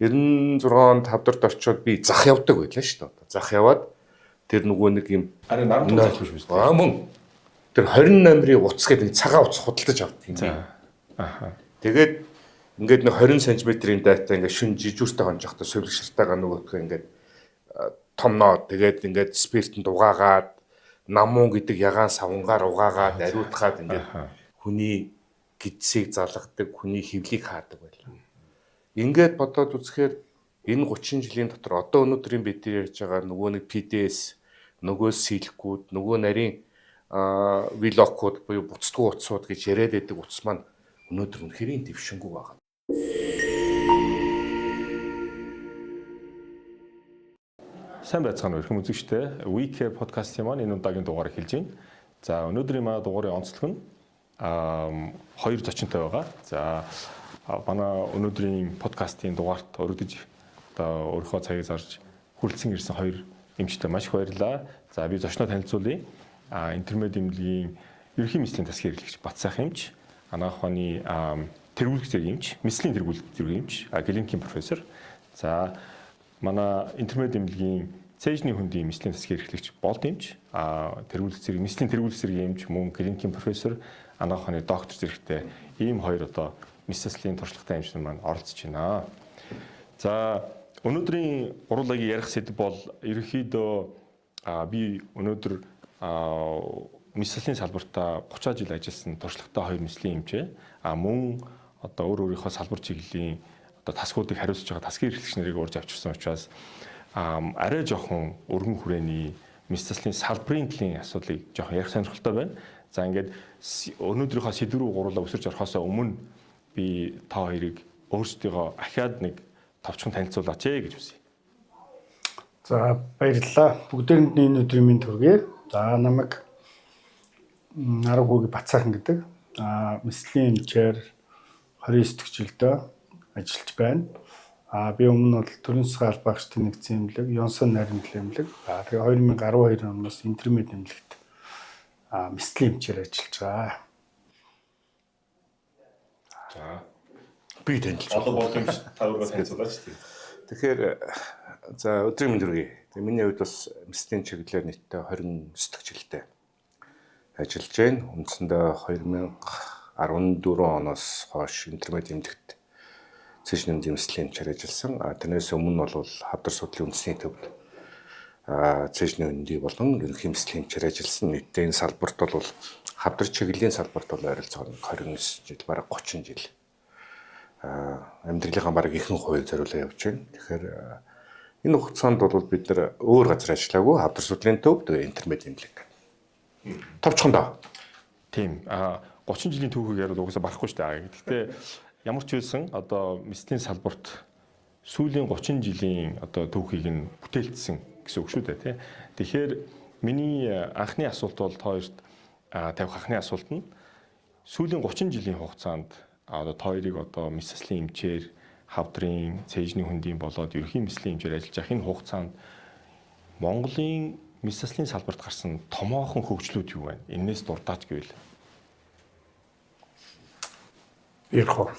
96-нд хавдард орчоод би зах явдаг байлаа шүү дээ. Зах яваад тэр нөгөө нэг юм арай наран тул залхууш биш үү? Мөн. Тэр 20 номерын утас гэдэг цагаан утас худалдаж авдаг юм. Аха. Тэгээд ингээд нэг 20 см-ийн дайтай ингээд шүн жижүүртэй хонжохтой сувлэгширтайгаа нөгөөдгөө ингээд томноо тэгээд ингээд спиртэнд угаагаад намуу гэдэг ягаан савнгаар угаагаад ариутгаад ингээд хүний гидсийг залгадаг, хүний хөвлийг хаадаг байлаа. Ингээд бодоод үзэхээр энэ 30 жилийн дотор одоо өнөөдрийн бид ярьж байгаа нөгөө нэг PDS, нөгөө силкүүд, нөгөө нарийн вилокууд буюу буцтгүй утсууд гэж яриад байдаг утас маань өнөөдөр үнэхээр дэвшингүй байгаа. Сайн байцгаана уу эрхэм үзэгчдээ. WeCare подкастын маань энэ удаагийн дугаарыг хэлж байна. За өнөөдрийн манай дугаарыг онцлог нь хоёр зочинтой байгаа. За манай өнөөдрийн подкастын дугаарт өргөдөж одоо өөрийнхөө цагийг зарж хүрэлцэн ирсэн хоёр эмчтэй маш их баярлалаа. За би зочноо танилцуулъя. Интермед эмнэлгийн ерөнхий мэслийн засгийн хэрэглэгч Батсайх эмч, анагаах ухааны тэргүүлэх зэрэг эмч, мэслийн тэргүүлэх зэрэг эмч, клиникийн профессор. За манай интермед эмнэлгийн цэежний хөндийн мэслийн засгийн хэрэглэгч Болд эмч, тэргүүлэх зэрэг мэслийн тэргүүлэх зэрэг эмч, мөн клиникийн профессор, анагаах ухааны доктор зэрэгтэй ийм хоёр одоо мэс заслийн туршлагатай эмчнэр маань оролцож байна. За өнөөдрийн гурвлагийн ярих сэдэв бол ерөнхийдөө би өнөөдөр мэс заслийн салбартаа 30 жил ажилласан туршлагатай хоёр мэслийн эмчээ мөн одоо өөрийнхөө салбар чиглэлийн одоо тасгуудыг хариуцж байгаа тасгийн эрхлэгч нарыг урьж авчирсан учраас арай жоохон өргөн хүрээний мэс заслийн салбарын талын асуудлыг жоохон ярих сонирхолтой байна. За ингээд өнөөдрийнхөө сэдв рүү гурлаа өсөрч орохоос өмнө би та хоёрыг өөрсдийгөө ахаад нэг товчхон танилцуулаач гэж хүсье. За баярлалаа. Бүгдээрэнд энэ өдрийн мэнд хүргэе. За намайг Аргагүй Батсайхан гэдэг. Мэслийн эмчээр 29 жилдээ ажиллаж байна. Би өмнө бол төрийн засгийн албан агчдын нэгдсэн эмнэлэг, Ёнсон найрамдлын эмнэлэг. Тэгээ 2012 оноос интермед эмнэлэгт мэслийн эмчээр ажиллаж байгаа. За Би танилцуулъя. олон боломж тавраа танилцуулаач тийм. Тэгэхээр за өдрийн мэнд хүргэе. Тэгээ миний хувьд бас мэслийн чиглэлээр нийтдээ 29 жилдээ ажиллаж байна. Үндсэндээ 2014 оноос хойш интермед эмнэлэгт цэежний хөндийн мэслийн эмчээр ажилласан. Тэрнээс өмнө бол хавдар судлалын үндэсний төвд цэежний хөндий болон ерөнхий мэслийн эмчээр ажилласан. Нийтдээ энэ салбарт бол хавдар чиглэлийн салбарт бол ойролцоогоор 29 жил, бараг 30 жил амьдралынхаа бараг ихэнх хувийг зориулаад явж байна. Тэгэхээр энэ хугацаанд бол бид нар өөр газар ажиллаагүй, хавдар судлалын төвд интермед эмнэлэг. Товчхондоо. Тийм. 30 жилийн түүхийг яриад угаасаа барахгүй шүү дээ. Гэхдээ ямар ч байсан одоо мэслийн салбарт сүүлийн 30 жилийн одоо түүхийг нь бүтээлцсэн гэсэн үг шүү дээ, тий. Тэгэхээр миний анхны асуулт бол хоёрт тавих анхны асуулт нь сүүлийн 30 жилийн хугацаанд одоо хоёрыг одоо мэс заслийн эмчээр хавдрын, цэежний хөндийн болоод ерөнхий мэслийн эмчээр ажиллаж байгаа энэ хугацаанд Монголын мэс заслийн салбарт гарсан томоохон хөгжлүүд юу вэ? Энээс дуртаач гэвэл. Ярих.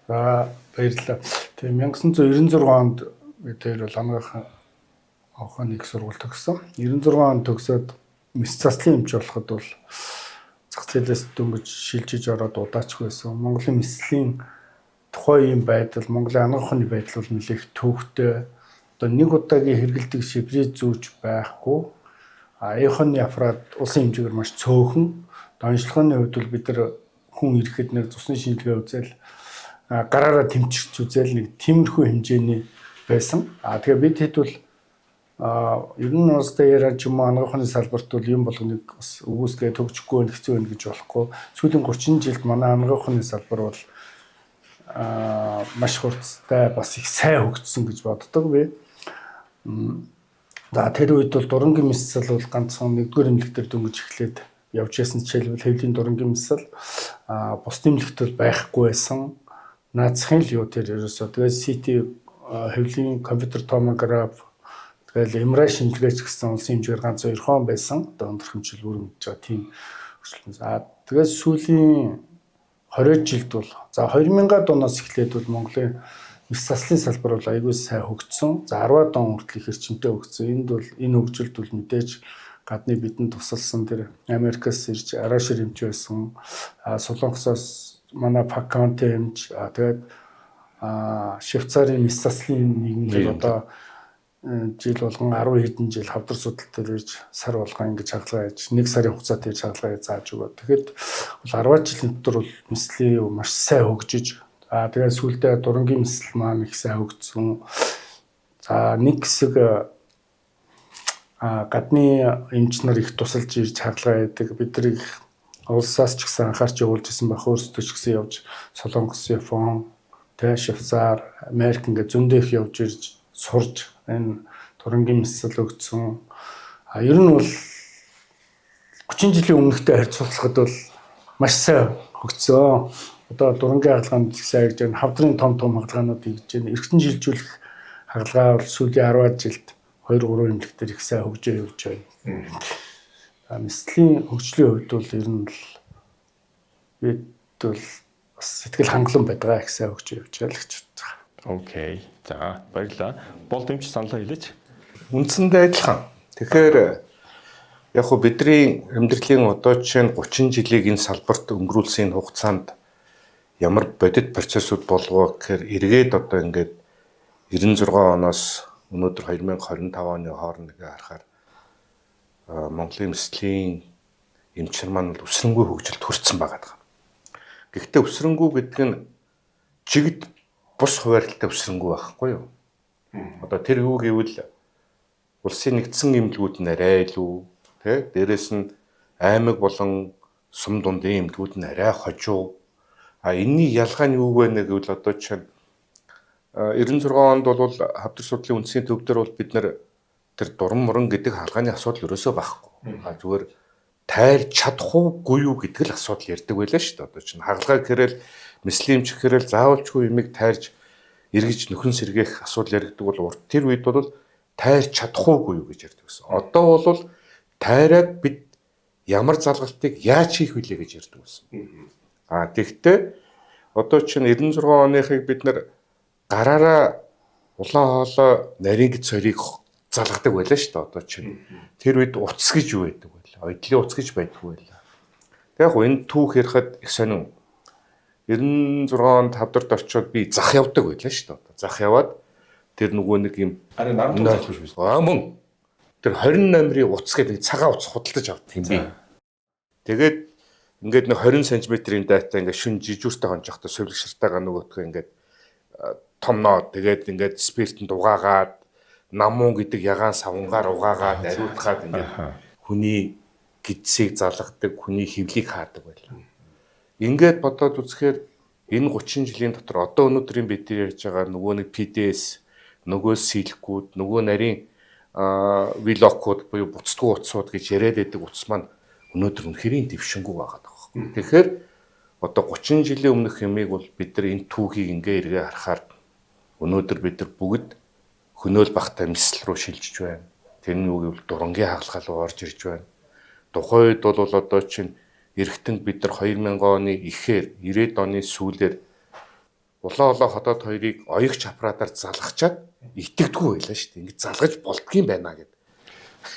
За баярлалаа. Тэгээ 1996 онд бид бол анагаах ухааны их сургууль төгссөн. 96 онд төгсөөд мэс заслийн эмч болоход бол зах зээлээс дөнгөж шилжиж ороод удаачгүй байсан. Монголын мэслийн тухайн юм байдал, Монголын анагаах ухааны байдал бол нэлээх төвөгтэй. Одоо нэг удаагийн хэрэгэлдэг шибрид зүүж байхгүй. Эхоны аппарат улсын хэмжээгээр маш цөөхөн. Онцлогооны хувьд бол бид нар хүн ирэхэд нэг цусны шинжилгээ үзэл гараараа тэмчирч үзэл нэг тиймэрхүү хэмжээний байсан. Тэгээ бид хэд бол ер нь бас яриад ч юм уу анагаах ухааны салбарт бол юм болгоныг бас өгөөсгээ төгжихгүй байх хэцүү байх гэж болохгүй. Сүүлийн 30 жилд манай анагаах ухааны салбар бол маш хурцтай бас их сайн хөгжсөн гэж боддог би. За тэр үед бол дурангийн мэсэл бол ганцхан нэгдүгээр эмнэлэг дээр дөнгөж эхлээд явж байсан жишээлбэл хэвлийн дурангийн мэсэл бус эмнэлэгт бол байхгүй байсан. Наацхийн л юу тэр ерөөсөө тэгээд CT хэвлийн компьютер томограф тэгэл MRI шинжилгээч гэсэн улсын хэмжээгээр ганц 2 хон байсан. Одоо өндөр хэмжил өргөмж байгаа тийм хөшлөн. Тэгээд сүүлийн 20 жилд бол за 2000-аад оноос эхлээд бол Монголын мис заслын салбар бол аягүй сайн хөгжсөн. За 10-аад он хүртэл их эрчимтэй хөгжсөн. Энд бол энэ хөгжилд бол мэдээж гадны бидэнд тусалсан тэр Америкаас ирж араа шир эмч байсан. Солонгосоос манай Пакаунти эмч тэгээд Швейцарын мис заслын нийгэмд одоо жил болгон 10 хэдэн жил хавдар судалт дээр ирж сар болгон ингэж хагалгаа хийж 1 сарын хугацаанд хийж хагалгаа зааж өгөө. Тэгэхэд бол 10 жилийн дотор бол мислийн маш сайн хөгжиж тэгээд сүүлдээ дурангийн мисл маань их сайн хөгжсөн. За нэг хэсэг гадны эмч нар их тусалж ирж хагалгаа хийдэг. Бид нар их улсаас ч гэсэн анхаарч явуулж исэн байх. Өөрсдөө ч гэсэн явж Солонгос, Япон, Швейцар, Америк ингээд зөндөө их явж ирж сурж энэ дурангийн мисл өгсөн. Ер нь бол 30 жилийн өмнөхтэй харьцуулахад бол маш сайн хөгжсөн. Одоо дурангийн хагалгаанд сайн гэж байна. Хавдрын том хагалгаанууд хийж байна. Эргэтэн шилжүүлэх хагалгаа бол сүүлийн 10-аад жилд 2-3 эмнэлэгтэр их сайн хөгжөө явж байна. Мислийн хөгжлийн хувьд бол ер нь л бид бол бас сэтгэл хангалуун байдаг их сайн хөгжөө явж байгаа л гэж байна. Окей. За баярлалаа. Болд эмч саналаа хэлээч. Үндсэндээ адилхан. Тэгэхээр яг хөө бидний амьдралын одоо жишээ нь 30 жилийг энэ салбарт өнгөрүүлсэн хугацаанд ямар бодит процессууд болов гэхээр эргээд одоо ингээд 96 оноос өнөөдөр 2025 оны хооронд ингээ харахаар Монголын мислийн эмчнэр маань өсрөнгүй хөгжилд хүрсэн байгаа. Гэхдээ өсрөнгүй гэдэг нь жигд бус хуваарлалтай өсрөнгүй байхгүй юу? Одоо тэр юу гэвэл улсын нэгдсэн эмнэлгүүд нь арай илүү тий дээрэс нь аймаг болон сум дундын эмнэлгүүд нь арай хожуу. Энэний ялгаа нь юу вэ гэвэл одоо чинь 96 онд бол хавдар судлалын үндэсний төв дээр бол бид нар тэр дуран муран гэдэг хаалганы асуудал ерөөсөө байхгүй. Зүгээр тайр чадах уугүй юу гэдэг л асуудал ярьдаг байлаа шүү дээ. Одоо чинь хаалгаа гэрэл мислийн эмч гэрэл заавалчгүй юмыг тайрж эргэж нөхөн сэргээх асуудал яригдаг бол тэр үед бол тайр чадах уугүй юу гэж ярьдаг байсан. Одоо бол тайраад бид ямар залгалтыг яаж хийх вүлээ гэж ярьдаг байсан. Тэгэхдээ одоо чинь 96 оныхыг бид нар гараараа улаан хоолой нарийн гэд сорийг залгадаг байлаа шүү дээ. Одоо чинь тэр үед утас гэж юу байдаг вэ? Ойдлын утас гэж байдгүй байлаа. Яг энэ түүх ярихад их сонин 96 онд хавдард очиод би зах явдаг байлаа шүү дээ. Зах яваад тэр нөгөө нэг юм Харин наран тулах биш үү? Мөн тэр 20 номерын утас гэдэг цагаан утас худалдаж авдаг юм би. Тэгээд ингээд нэг 20 см-ийн дайтай ингээд шүн жижүүртэй хонжохтой сувлэгширтайгаа нөгөөтгөө ингээд томноо тэгээд ингээд спиртэнд угаагаад намуун гэдэг ягаан савнгаар угаагаад ариутгаад ингээд хүний гидсийг залгадаг, хүний хөвлийг хаадаг байлаа. Ингээд бодоод үзэхээр энэ 30 жилийн дотор одоо өнөөдрийн бид ярьж байгаа нөгөө нэг PDS, нөгөө силкүүд, нөгөө нарийн вилокууд буюу буцтгүй утсууд гэж яриад байдаг утас маань өнөөдөр үнэхээр дэвшингүй байгаа даа. Тэгэхээр одоо 30 жилийн өмнөх юмыг бол бид нар энэ түүхийг ингээ эргээ харахаар өнөөдөр бид нар бүгд хөнөөл багтай мисл руу шилжиж байна. Тэр нь юу гэвэл дурангийн хагалгаа руу орж ирж байна. Тухайн үед бол одоо чинь эргэтэн бид нар 2000 оны ихээр 90-ад оны сүүлээр улаан хотод хоёрыг оёг чапраадаар залгачаад итгэдэггүй байлаа шүү дээ. Ингэ залгаж болдгийм байна гэдэг.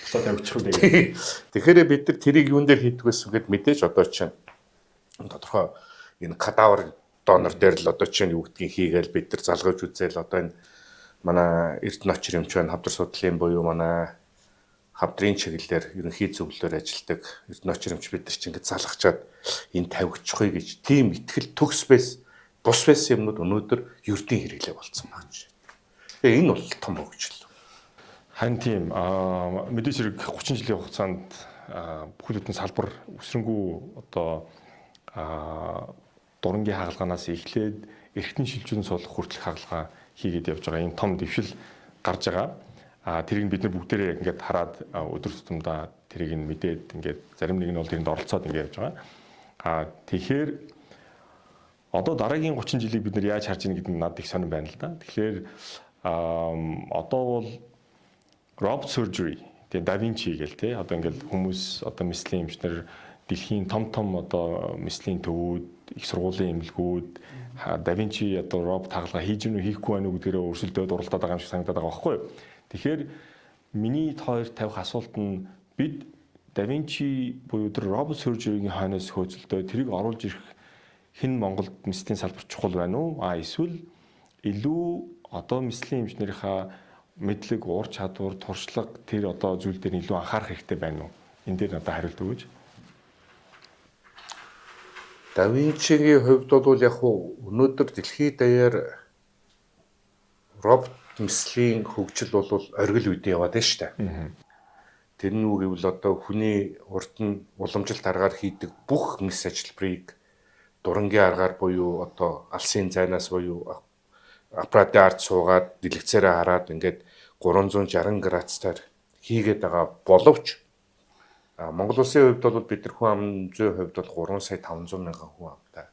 Одоо тавьчихгүй. Тэгэхээр бид нар тэрийг юун дээр хийдэг байсан гэд мэдээж одоо чинь тодорхой энэ кадавр донор дээр л одоо чинь юу гэдгийг хийгээл бид нар залгаж үзээл одоо энэ манай Эрдэнэ очир юмч байна хавдар судлалын буюу манай хавдрын чиглэлээр ерөнхий зөвлөлөөр ажилладаг Эрдэнэ очир юмч бид нар чинь ингэ залгачаад энэ тавигдчихъя гэж тийм ихтгэл төгс байс бус байсан юмнууд өнөөдөр ердийн хэрэглээ болцсон байна. Тэгээ энэ бол том хөгжил. Харин тийм мэдээж хэрэг 30 жилийн хугацаанд бүхэл бүтэн салбар өсрөнгүү одоо дурангийн хагалгаанаас эхлээд эргэтэн шилжүүлэн суулгах хүртэлх хагалгаа хийгээд явж байгаа энэ том дэвшил гарч байгаа. Тэрийг бид нар бүгдээрээ ингээд хараад өдөр тутамдаа тэрийг нь мэдээд ингээд зарим нэг нь бол тэрэнд оролцоод ингээд явж байгаа. Тэгэхээр одоо дараагийн 30 жилийг бид нар яаж харж ийн гэдэг нь надад их сонирн байна л да. Тэгэхээр одоо бол robot surgery тэгээ да винчи гээл те одоо ингээл хүмүүс одоо мислийн эмчнэр дэлхийн том одоо мислийн төвүүд их сургуулийн эмнэлгүүд Да Винчи одоо робот хагалгаа хийж гэнэ хийхгүй байна уу гэдгээрээ өрсөлдөөд уралдаад байгаа юм шиг санагдаад байгаа байхгүй юу. Тэгэхээр миний хоёр тавих асуулт нь бид Да Винчи буюу тэр робот surgery-гийн хойноос хөөцөлдөө тэрийг оруулж ирэх хэн Монголд мэслийн салбар чухал байна уу? Эсвэл илүү одоо мэслийн инженерийнхаа мэдлэг, уур чадвар, туршлага тэр одоо зүйл дээр илүү анхаарах хэрэгтэй байна уу? Энэ дээр надад хариулт өгөөч. Да Винчигийн хувьд бол яг хуу өнөөдөр дэлхийд даяар робот мэслийн хөгжил бол оргил үед яваад байна шүү дээ. Тэр нь юу гэвэл одоо хүний урд нь уламжилт аргаар хийдэг бүх мэс ажиллбарыг дурангийн аргаар буюу одоо алсын зайнаас буюу аппаратын ард суугаад дэлгэцээрээ хараад ингээд 360 градусаар хийгээд байгаа боловч Монгол улсын хувьд бол бид нар хүн амын зүйн хувьд бол 3 сая 500 мянган хүн амтай.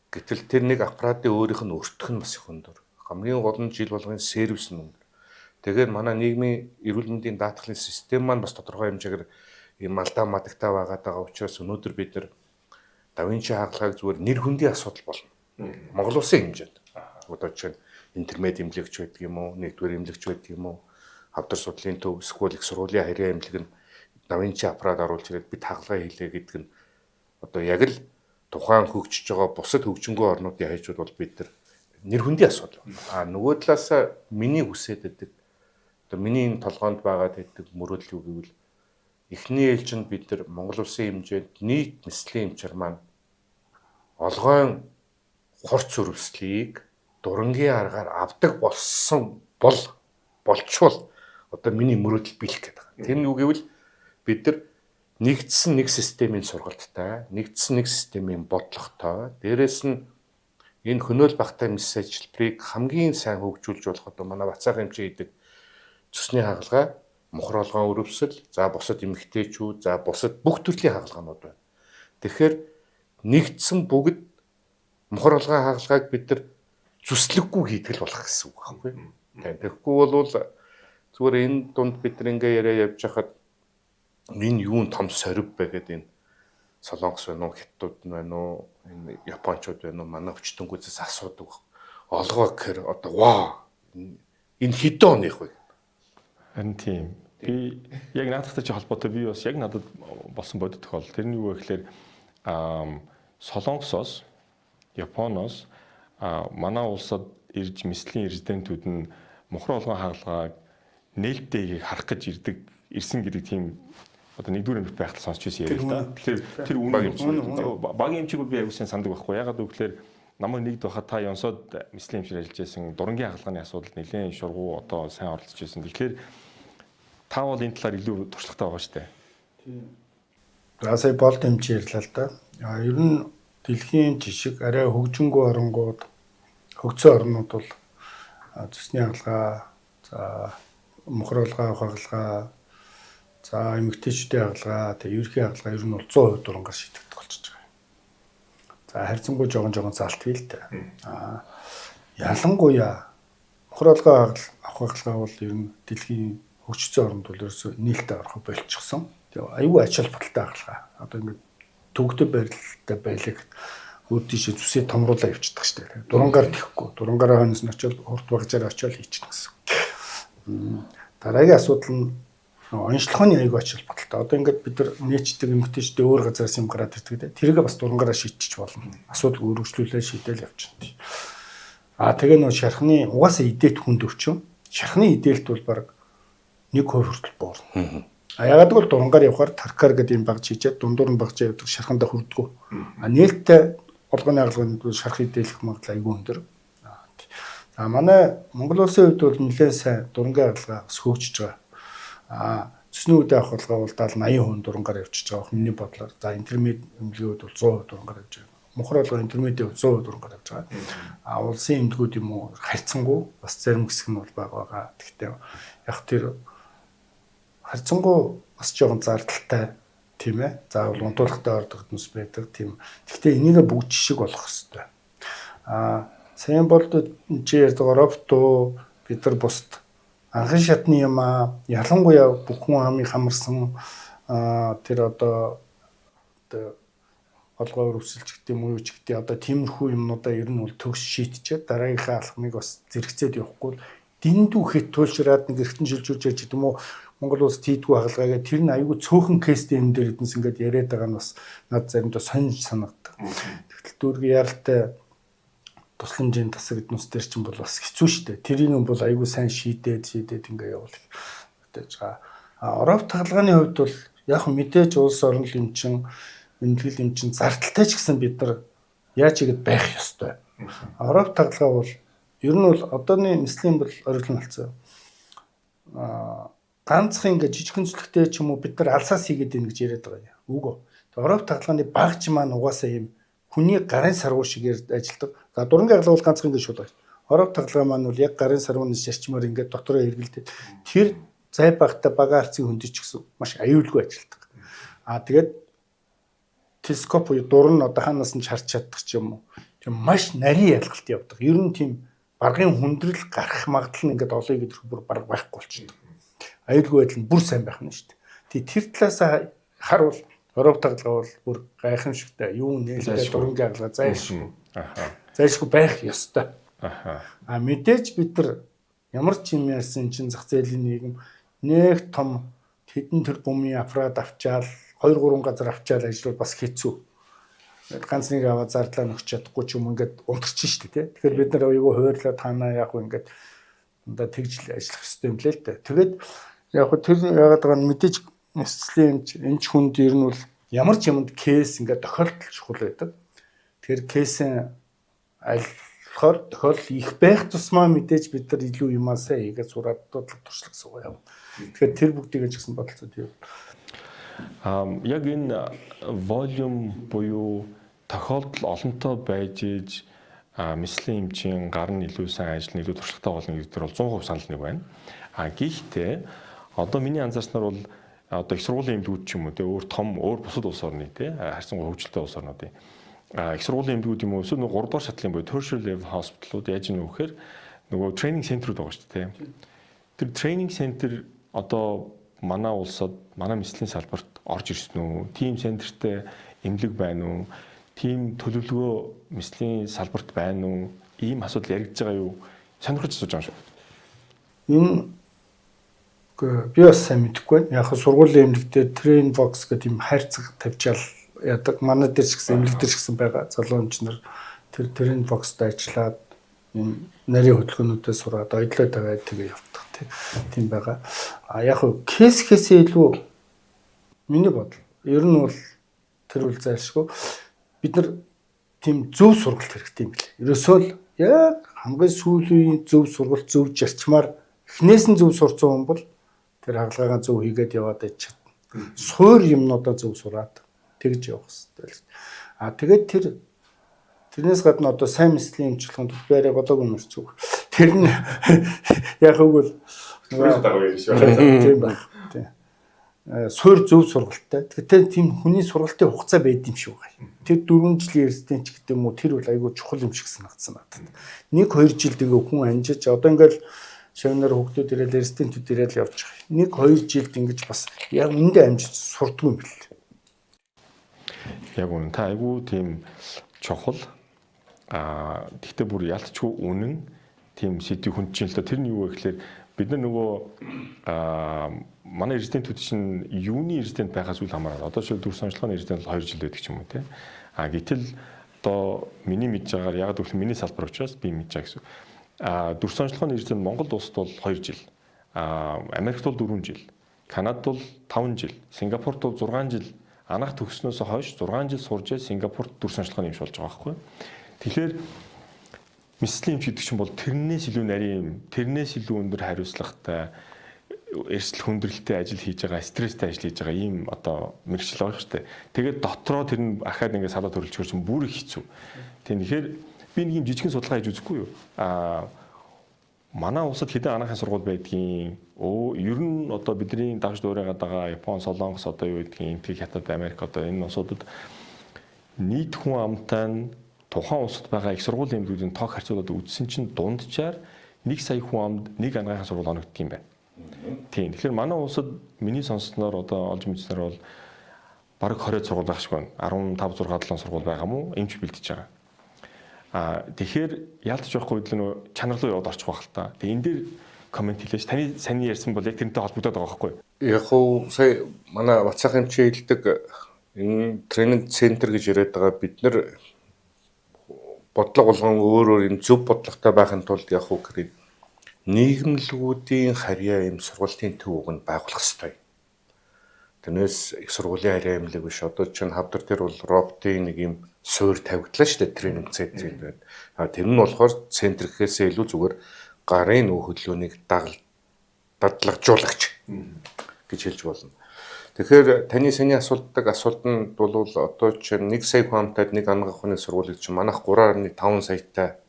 Гэтэл тэр нэг аппаратын өөрийнх нь өртөх нь бас их өндөр. Хамгийн гол нь жил болгоны сервис нь өндөр. Тэгээд манай нийгмийн эрүүл мэндийн даатгалын систем маань бас тодорхой хэмжээгээр ийм алдаа мадагтаа байгаа учраас өнөөдөр бид нар Да Винчи хагалгааг зүгээр нэр хүндийн асуудал болно. Монгол улсын хэмжээнд. Одоо жишээ нь интермед эмнэлэгч байдаг юм уу, нэгдүгээр эмнэлэгч байдаг юм уу, хавдар судлалын төв, эсвэл их сургуулийн харьяа эмнэлэг нь Да Винчи аппарат оруулж ирээд бид хагалгаа хийлээ гэдэг нь одоо яг л тухайн хөгжиж байгаа бусад хөгжингөө орнуудын хайжууд бол бид нэр хүндийн асуудал. Нөгөө талаас миний хүсээд байдаг одоо миний энэ толгоонд байгаад байдаг мөрөөдөл юу гэвэл эхний ээлжинд бид нар Монгол улсын хэмжээнд нийт мэслийн эмчаар маань олгойн хурц хөрвслийг дурангийн аргаар авдаг болчвол одоо миний мөрөөдөл биелэх гэдэг. Тэр нь юу гэвэл бид нар нэгдсэн нэг системийн сургалттай, нэгдсэн нэг системийн бодлоготой, дээрэс нь энэ хөнөөл багтай мэс ажиллбарыг хамгийн сайн хөгжүүлж болох одоо манай Бацаах эмчийн хийдэг цусны хагалгаа, мухролгон өрөвсөл, за бусад эмэгтэйчүүд, за бусад бүх төрлийн хагалгаанууд байна. Тэгэхээр нэгдсэн бүгд мухролгон хагалгааг бид нар зүслэггүй хийдэг л болох гэсэн үг байхгүй юу? Тэгэхгүй бол зүгээр энэ дунд бид нар ингээ яриа явж хахад энэ юун том сорив бэ гэдэг энэ Солонгос байна уу, Хятад байна уу, энэ Япончууд байна уу, манай өвчтөнгөөс асуудаг. Олгоо гэхээр одоо вау энэ хэдэн оных вэ? Харин тийм. Би яг наадахтай чи холбоотой би бас яг надад болсон бодит тохиол. Тэр нь юу вэ гэхээр Солонгосоос, Японоос манай улсад ирж мэслийн резидентүүд нь мухрын олгон хагалгааг нээлттэйг харах гэж ирсэн гэдэг тийм одоо нэгдүгээр эмч байхад сонсч ирсэн яриа л да. Тэгэхээр тэр үнэн багийн эмчийг би аюулсын сандаг байхгүй. Ягаад гэвэл намайг нэгд байхад та Ёнсод мэслийн эмчээр ажиллаж байсан дурангийн хагалгааны асуудал нэлээд шургуу одоо сайн оролцож байсан. Тэгэхээр та бол энэ талаар илүү туршлагатай байгаа шүү дээ. Тийм. Сая болд эмч ярьлаа л да. Ер нь дэлхийн жишг арай хөгжингөө оронгууд хөгжсөн орнууд бол цусны хагалгаа, за мухролгоо хагалгаа, за эмэгтэйчүүдийн хагалгаа, тэгээ ерөнхий хагалгаа ер нь бол 100% дурангаар шийдэгдэх болчихж байгаа. За харьцангуй жоохон заалтгүй л дээ. Ялангуяа мухролгоо авах хагалгаа бол ер нь дэлхийн хөгжсөн орнд бол ерөөсөө нээлттэй орох болчихсон. Тэгээ аюу ач холбогдолтой хагалгаа. Одоо ингээд төгтөд байрлалтай байлаг үүдтийш зүсээ томруулаа явчихдаг шүү дээ. Дурангаар тэхгүй. Дурангаараа хойноос нь очиод хурд багажаар очиод хийчихнэ гэсэн. Дараагийн асуудал нь онцлогооны аюу ач холбогдолтой. Одоо ингээд бид нар нээчдэг эмгтээчдээ өөр газараас юм гараад ирдэг. Тэрийг бас дурангаараа шийдчих болно. Асуудал өргөжлүүлээ шийдэл явчихна. Тэгээ нөө шархны угаасаа идэлт хүнд өвчин. Шархны идэлт бол баг 1% хүртэл буурна. Ягаад гэвэл дурангаар явахаар таркар гэдэг юм баг чийчээд дундуур нь багчаа явдаг шархандаа хүрдгүү. Нээлттэй олгоны хагалгаанд шарх идэлэх магадлал айгүй өндөр. За манай Монгол улсын хувьд бол нэлээд сайн дурангийн хагалгаа бас хөгжиж байгаа. Цэсний үдэ авах хагалгаа бол 70-80% дурангаар явчихж байгаа. Миний бодлоор. За интермед эмнэлгүүд бол 100% дурангаар явж байгаа. Мухар олгоо интермед 100% дурангаар явж байгаа. Улсын эмнэлгүүд юм уу харьцангуй бас зарим хэсэг нь бол байгаа. Гэхдээ яг тэр харьцангуй бас жоохон зардалтай тийм ээ. Заавал унтуулгатай ордог хүмүүс байдаг тийм. Гэхдээ энийг бүгд жишг болох хэрэгтэй. Сайн болд чи ярьдаг робот бид нар бусд анхан шатны юм ялангуяа бүх хүн амыг хамарсан тэр одоо олгоор өсөлч гэдэг юм уу ч гэдэг одоо тиймэрхүү юмнуудаа ер нь бол төгс шийдчихэд дараагийнхаа алхмыг бас зэрэгцээд явахгүй дэндүү хэд туйлшраад нэг эргэтэн шилжүүлж яж гэдэг юм уу Монгол улс тийдгүй хагалгаагаа тэр нь аюу цөөхөн кейстэй юм дээр эднэс ингээд яриад байгаа нь бас над заримдаа сонирч санагддаг. Тэгтэл дүүргийн яралтай тусламжийн тасаг эднэс дээр чинь бол бас хэцүү шүү дээ. Тэрийг нь бол аюу сайн шийдээд ингээд явуулах гэж байгаа. Европ тагалгааны хувьд бол яг мэдээж улс орон юм чин эмнэлэг юм чин зардалтай ч гэсэн бид нар яаж игээд байх ёстой. Европ тагалгаа бол ер нь бол одооны нислэгийн бол орилон болсон. Ганцхан ингээд жижигхэн зүлэгтэй ч юм уу бид нар алсаас хийгээд ийн гэж яриад байгаа юм. Үгүй. Европ тагалгааны багч маань угаасаа юм хүний гарын сарвуу шигээр ажилладаг. За дурангийн аглал бол ганцхан ингээд шууд байна. Европ тагалгаа маань бол яг гарын сарвууны шарчмаар ингээд дотроо эргэлдээд тэр зай багтаа бага арцын хөндөж гэсэн маш аюулгүй ажилладаг. Тэгээд телескоп уу дурн одоо хаанаас нь харж чаддаг ч юм уу. Тийм маш нарийн ялгалт явдаг. Ер нь тийм баргын хүндрэл гарах магадлал нь ингээд олъё гэдэг бүр бараг байхгүй болчихдог. Аюулгүй байдал нь бүр сайн байх нь шүү дээ. Тэр талаас харуул Европ тагалгаа бол бүр гайхамшигтай юу нээлттэй дурангийн агалгаа зайлшгүй. Зайлшгүй байх ёстой. Мэдээж бид нар ямар ч юм ярьсан чинь зах зээлийн нийгэм нэг том хэдэн тэрбумын аппарат авчаал 2-3 газар авчаал ажиллавал бас хэцүү. Ганц нэг аваад зардлаа нөхч чадахгүй ч юм ингээд унтарч шүү дээ. Тэгэхээр бид нар аюулгүй хойрлоо таанаа яг ингээд одоо тэгж ажиллах хэрэгтэй юм лээ л дээ. Тэгээд яг тэр яагаад байгаа нь мэдээж нислэгийн энэ ч хүнд ер нь бол ямар ч юмд кейс ингээд тохиолдол чухал байдаг. Тэгэхээр кейсээ айлхаар тохиолдол их байх тусмаа мэдээж бид нар илүү юмасаа хийгээд сураад бодлого туршлага суугаа яв. Тэгэхээр тэр бүгдийг ч гэсэн бодолцоо тийм. Яг энэ волюм буюу тохиолдол олонтой байж иж мислийн хэмжээ гар нь илүү сайн ажил нь илүү туршлагатай болно гэдэг дээр бол 100% санал нэг байна. Гэхдээ одоо миний анзаарснаар бол одоо их сургуулийн эмнэлгүүд ч юм уу те өөр том өөр бусад улс орны те харьцангуй хөгжилтэй улс орнуудын их сургуулийн эмнэлгүүд юм уу эсвэл 3 дугаар шатлын буюу tertiary level hospital-ууд яаж юм вэхээр нөгөө тренинг центрүүд байгаа шүү дээ. Тэр тренинг центр одоо манай улсад манай мислийн салбарт орж ирсэн үү? Тим центртэй эмнэлэг байна уу? Тим төлөвлөгөө мислийн салбарт байна уу? Ийм асуудал яригдж байгаа юу? Сонирхож асууж байгаа шүү. Энэ би бас сайн мэдэхгүй байна. Яг сургуулийн эмнэлэгтээ train box гэдэг юм хайрцаг тавьчаал ядаг. Манай дээр ч гэсэн эмнэлэг дээр ч гэсэн байгаа. Залуучууд нар тэр train box-д ажиллаад юм нарийн хөдөлгөөнүүдэд сураад оёдлоо тавиад тэгээ явдаг тийм байгаа. Яг хөө кейсээ илүү миний бодол. Ер нь бол тэр үл зайлшгүй. Бид нар тийм зөв сургалт хэрэгтэй юм билээ. Ерөөсөө л яг хамгийн сүүлийн зөв сургалт зөв зарчмаар эхнээс нь зөв сурцсан хүн бол тэр хагалгаагаа зөв хийгээд яваад ич чадна. Суур юмнуудаа зөв сураад тэгж явах хэрэгтэй. Тэгээд тэрнээс гадна одоо сайн мислийн эмчилгээнд төлбөрөөр болоогүй юм шиг. Тэр нь яг үгүй тийм байна. Суур зөв сургалттай. Тэгэхээр тийм хүний сургалтын хугацаа байд юм шиг байна. Тэр 4 жилийн резидент ч гэдэг юм уу тэр бол айгүй чухал юм шиг санагдсан надад. 1-2 жилд ингээ хүн амжиж одоо ингээл шавнаар хүүхдүүд ирээд резидентүүд ирээд явж байгаа. 1-2 жилд ингэж бас яг үндэ амжиж сурдгүй юм бэл. Яг үнэн та айгүй тийм чухал гэхдээ бүр ялцгүй үнэн тийм сэдвийг хүндэж л да тэр нь юу вэ гэхээр бид нар нөгөө манай резидентүүд чинь юуны резидент байхаас үл хамааран одоо шил дүрс онцлогооны резидент бол 2 жил байдаг ч юм уу те гэтэл одоо миний мэдж байгаагаар яг гэвэл миний салбар учраас би мэдж байгаа гэсэн дүрс онцлогооны резидент Монголд улсад бол 2 жил Америкт бол 4 жил Канадад бол 5 жил Сингапурт бол 6 жил анх төгснөөс хойш 6 жил сурж Сингапурт дүрс онцлогооны эмч болж байгаа байхгүй. Тэгэхээр мислийн эмч гэдэг чинь бол тэрнээс илүү нарийн, тэрнээс илүү өндөр хариуцлагатай, эрсдэл хүндрэлтэй ажил хийж байгаа, стресстэй ажил хийж байгаа ийм одоо мэргэжил байгаа шүү дээ. Тэгээд дотроо тэр нь ахаад ингээд салаад хөрөлчгөр чинь бүр их хэцүү. Тэгэхээр би нэг юм жижигхэн судалгаа хийж үзэхгүй юу? Манай улсад хэдэн анагаахын сургууль байдгийн. Ер нь одоо бидний дагж дуурайгаад байгаа Япон, Солонгос одоо юу гэдгийг, Энтэг, Хятад, Америк одоо энэ улсуудад нийт хүн амтай нь тухайн улсад байгаа их сургуулийн эмнэлгүүдийн тоог харьцуулаад үзсэн чинь дунджаар 1 сая хүн амд нэг анагаахын сургууль оногддог юм байна. Тийм. Тэгэхээр манай улсад миний сонссноор одоо олж мэдснээр бол бараг 20 сургууль байх шиг байна. 15 6 7 сургууль байгаа мó эмч бэлдэж байгаа. Тэгэхээр яалтч байхгүй үед л нөө чанар руу яваад орчих байх л та. Тэгээ энэ дээр коммент хийлээш. Таны сайн ярьсан бол яг тэрнтэй холбогдоод байгаа байхгүй юу? Яг уу сая манай Бацаах эмчийн хэлдэг энэ тренинг центр гэж яриад байгаа бид нар бодлого болгон өөр юм зөв бодлоготой байхын тулд яг уу гэрээ нийгэмлэгүүдийн харьяа юм сургалтын төвөг нь байгуулах ёстой. Тэрнээс их сургуулийн харьяа эмнэлэг биш. Одоо чинь хавдар дээр бол роботын нэг юм суурь тавигдлаа шүү дээ тренинг центрийн байна. Тэр нь болохоор центр гэхээсээ илүү зүгээр гарын нөх хөдөлгөөнийг дадлагжуулагч гэж хэлж болно. Тэгэхээр таны саний асуулт нь бол одоо чинь 1 сая хуамтайд нэг анги ахуйны сургуулийг чинь манайх 3.5 саятай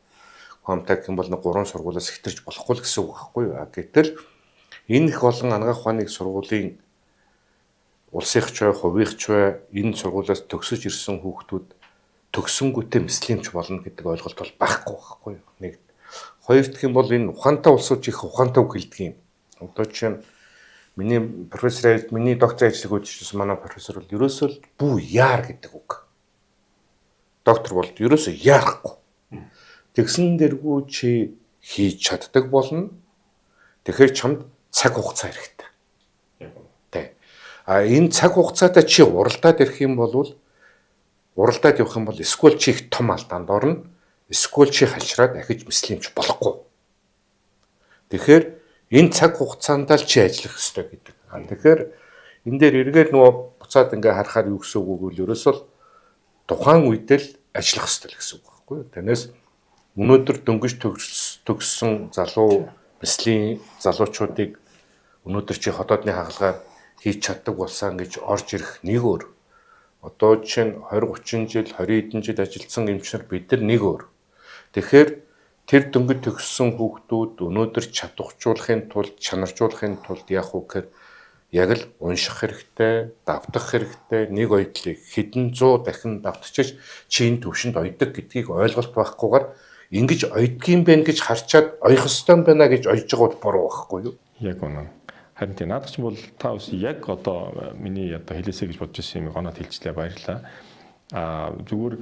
хуамтай гэх юм бол 3 сургуулиас ихтэрч болохгүй л гэсэн үг байхгүй юу? Гэтэл энэ их олон анги ахуйны сургуулийн улсынх ч бай, хувийнх ч бай энэ сургуулиас төгсөж ирсэн хүүхдүүд төгсөнгүүтээ мислимч болно гэдэг ойлголт бол байхгүй юу? Нэг хоёр дахь юм бол энэ ухаантай улсууд их ухаантай үг хэлдэг юм. Одоо чинь миний доктор ажлыг үзчихсэн манай профессор бол ерөөсөө бүү яар гэдэг үг. Доктор бол ерөөсөө яарахгүй. Тэгсэн дэргүү чи хийж чаддаг болно. Тэгэхээр чамд цаг хугацаа хэрэгтэй. Тэ. Энэ цаг хугацаатай чи уралдаад ирэх юм бол уралдаад явах юм бол эсвэл чи их том алдаанд орно. Эсвэл чи халшраад дахиж мислимч болохгүй. Тэгэхээр энэ цаг хугацаанд л чи ажиллах ёстой гэдэг. Тэгэхээр энэ дээр эргээд нөгөө буцаад ингээ харахаар юу гэсэн үг вэ? Ерөөсөө тухайн үед л ажиллах ёстой л гэсэн үг байхгүй юу? Танаас өнөөдөр дөнгөж төгссөн мислийн залуучуудыг өнөөдөр чи хотоодны хагалгаар хийж чаддаг болсон гэж орж ирэх нэг өөр. Одоо чинь 20 30 жил 20 хэдэн жил ажилласан эмчнэр бид нар нэг өөр. Тэгэхээр тэр дөнгөж төгссөн хүүхдүүд өнөөдөр чадваржуулахын тулд чанаржуулахын тулд яах вэ гэхээр яг л унших хэрэгтэй, давтах хэрэгтэй, нэг ойдлыг хэдэн 100 дахин давтчихж чи энэ төвшөнд ойдог гэдгийг ойлголт байхгүйгээр ингэж ойдгийн байх гэж харчаад ойх ёстой байна гэж ойж байгаа бол буруу байхгүй юу? Яг үнэн. Харин тийм наадах чинь бол та ус яг одоо миний одоо хэлээсэй гэж бодож ирсэн юм гоноод хэлжлээ, баярлалаа. Зүгээр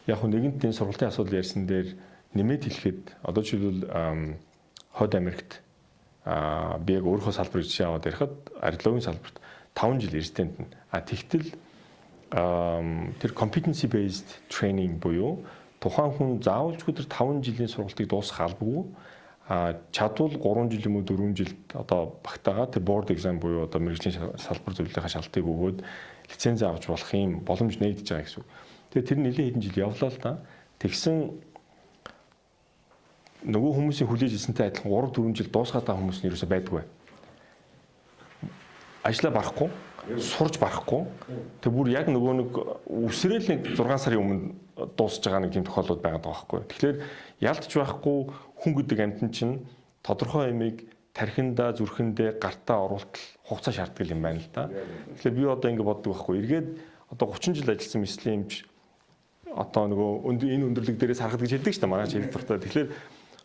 яг нэгэнт энэ сургалтын асуудал ярьсан дээр нэмээд хэлэхэд одоо жишээлбэл Хойд Америкт би яг өөрийнхөө салбарыг жишээ аваад ярихад археологийн салбарт 5 жил резидент нь. Тэгтэл тэр competency based training буюу тухайн хүн заавалжгүй тэр 5 жилийн сургалтыг дуусгах албагүй. Чадвал 3 жил юм уу 4 жил одоо багтаага тэр board exam буюу одоо мэргэжлийн салбар зөвлөлийнхаа шалтгаыг өгөөд лиценз авч болох юм боломж нэгдэж байгаа гэсэн үг. Тэгээ тэр нэлээд хэдэн жил явлаа л да. Тэгсэн нөгөө хүмүүсийн хүлээж ирсэнтэй адилхан 3 4 жил дуусгаад байгаа хүмүүс нь юу ч байдаггүй. Ажлаа барахгүй, сурж барахгүй. Тэг бүр яг нөгөө нэг үсрээл нэг 6 сарын өмнө дуусж байгаа нэг тийм тохиолдол байгаад байгаа байхгүй. Тэгэхээр ялтч байхгүй хүн гэдэг амьтан чинь тодорхой ямиг тархиндаа, зүрхэндээ, гартаа оруултал хугацаа шаарддаг юм байна л да. Тэгэхээр би одоо ингэ боддог байхгүй. Эргээд одоо 30 жил ажилласан мислимч одоо нөгөө энэ өндөрлөг дээрээс харахад гэж хэлдэг шүү дээ манай хэлбэр дуртай. Тэгэхээр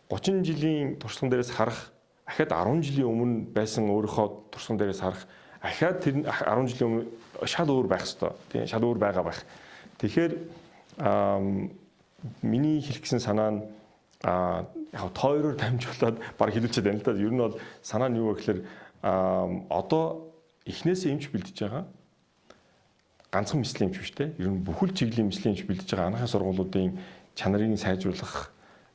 30 жилийн туршлага дээрээс харах, ахад 10 жилийн өмнө байсан өөрийнхөө туршлага дээрээс харах, ахад тэр 10 жилийн өмнө шал өөр байх ёстой. Тийм шал өөр байгаа байх. Тэгэхээр миний хэлсэн санаа нь яг тойроор дамжуулаад баг хэлүүлчихэд байна л да. Ер нь бол санаа нь юу вэ гэхээр одоо эхнээсээ эмч бэлдэж байгаа ганцхан мислийн эмч биш те. Ер нь бүхэл чиглэлийн мислийн эмч бэлдэж байгаа анхны сургуулиудын чанарыг сайжруулах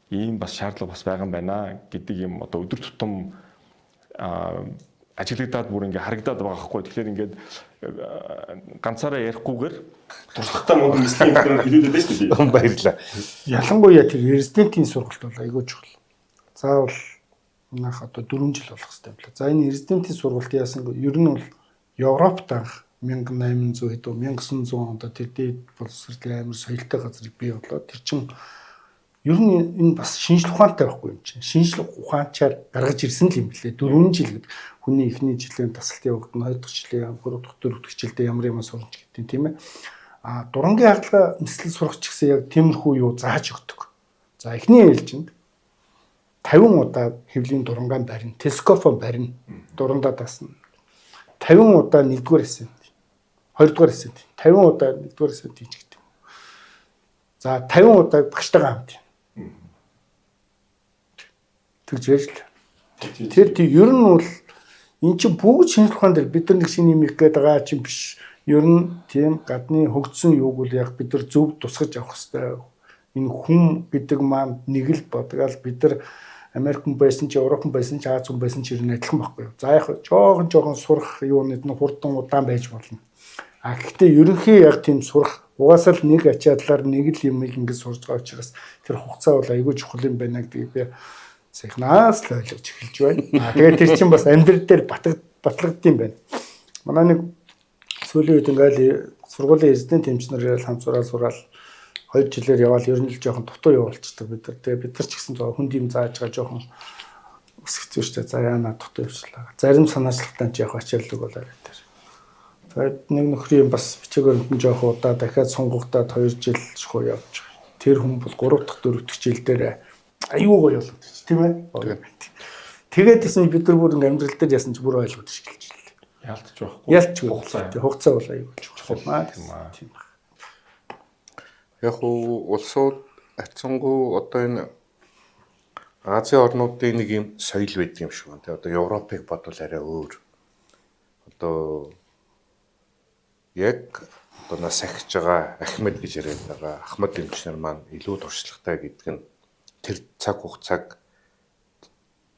ийм бас шаардлага бас байгаа юм байна гэдэг юм одоо өдөр тутам ажиглагдаад бүр ингээ харагдаад байгаа хгүй. Тэгэхээр ингээд ганцаараа ярихгүйгээр туршлагатай мод мислийн эмчээр хэлүүлээд байна шүү дээ. Баярлалаа. Ялангуяа тэр резидентийн сургалт бол айгүй чухал. Заавал манайх одоо 4 жил болох хэрэгтэй юм байна. За энэ резидентийн сургалт яасан гэвэл ер нь бол Европт анх 1800 хэд 1900 онд тэр дээд боловсролын амар соёлтой газрыг бий болоод тэр чин ер нь энэ бас шинжлэх ухаантай байхгүй юм чинь. Шинжлэх ухаанчаар гаргаж ирсэн л юм блэ. 4 жил гэдэг хүний эхний жилийн тасалтын явагт 2 дахь жилийн 3 дахь 4 дахь жилдээ ямар юм сурч гэдэг тийм ээ. Дурангийн хагалгаа нислэл сурах ч гэсэн яг тиймэрхүү юу зааж өгдөг. За эхний ээлжинд 50 удаа хэвлийн дурангаан барина, телескопон барина, дурандаа даасна. 50 удаа 1-р эсент. 2-р эсэд 50 удаа 1-р эсэд хийж гэдэг. За 50 удаа багштайгаа хамт. Тэгж яаж л. Тэр ер нь бол эн чинь бүгд шинжлэх ухаан дээр бид нар нэг шинэ юм их гээд байгаа чинь биш. Ер нь тийм гадны хөгжсөн юуг бол яг бид нар зөв тусгаж авах хэрэгтэй. Энэ хүн гэдэг маань нэг л бодгаал бид нар Америк хүн байсан чи Европ хүн байсан чи Аз хүн байсан чи ер нь адилхан байхгүй юу. За яг жоохон сурах юунууд нь хурдан удаан байж болно. А гэхдээ ерөнхий яг тийм сурах угаасаа л нэг ачааллаар нэг л юм ингэж сурж байгаа учраас тэр хугацаа бол айгүй чухал юм байна гэдгийг би сайхнаас л ойлгож эхэлж байна. Тэгээд тэр чинь бас амьдрал дээр батлагдсан байна. Манай нэг сүүлийн үед ингээл сургуулийн резидент эмчнэр хамт сураал 2 жилээр яваал ер нь л жоохон дутуу явуулчихдаг бид нар. Тэгээ бид нар ч гэсэн зөв хүнд юм зааж байгаа жоохон өсгөж штэ. За яана дутуу явууллаа. Зарим санаачлагтай ч яг ачаалдаг болоо гэдэг. Тэгээд нэг нөхрийн бас бичээгээр нь жоохон удаа дахиад сунгагдаад 2 жил шухуу явж байгаа. Тэр хүн бол 3 дахь 4 дахь жил дээр аюу гоё болоод чи тийм ээ. Тэгээд гэсэн бид нар бүр амьдрал дээр ясан ч бүр ойлгоод шгэлж хэлээ. Яалтч байхгүй. Ялч хугацаа бол аюу чухал тийм аа. Яг улсууд харьцангуй одоо энэ Азийн орнуудын нэг юм соёл байдаг юм шиг байна. Тэгээ одоо Европыг бодвол арай өөр. Одоо яг одоо нас ахиж байгаа Ахмед гэж яриад байгаа Ахмад эмчнэр маань илүү туршлагатай гэдэг нь тэр цаг хугацааг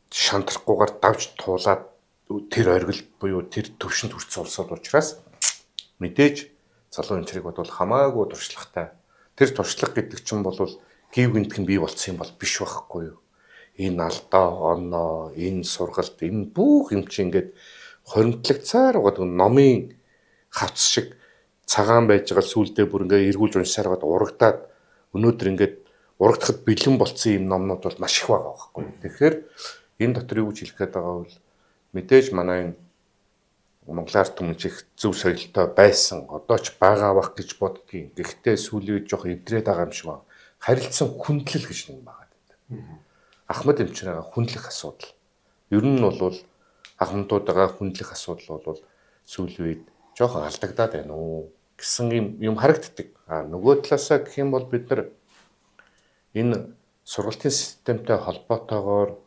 шантрахгүйгээр давж туулаад тэр оргил буюу тэр төвшөнд хүрсэн улсууд учраас мэдээж залуу эмчрийг бодвол хамаагүй туршлагатай. Тэр туршлага гэдэг чинь бол гів гинтхэн бий болцсон юм бол биш байхгүй юу? Энэ алдаа, оноо, энэ сургалт, энэ бүх юм чинь ингээд хоримтлагцаар байгаа номын хавц шиг цагаан байж байгаа сүулдэ бүр ингээд эргүүлж уншсаар байгаа урагдаад өнөөдөр ингээд урагдахад бэлэн болцсон юм номнууд бол маш их байгаа байхгүй юу? Тэгэхээр энэ дотор юу гэж хэлэх гээд байгаа бол мэдээж манай Монголаар түмж их зөв соёлтой байсан. Одоо ч байгаа бах гэж боддгийн. Гэхдээ сүүлийн үед жоох эвдрээд байгаа юм шиг байна. Харилцан хүндлэл гэж нэг байгаа. Ахмад эмчнэрийн хүндлэх асуудал. Ер нь бол ахмадуудаа хүндлэх асуудал бол сүүлийн үед жоох алдагдаад байна уу гэсэн юм харагддаг. Нөгөө талаасаа гэх юм бол бид нар энэ сургалтын системтэй холбоотойгоор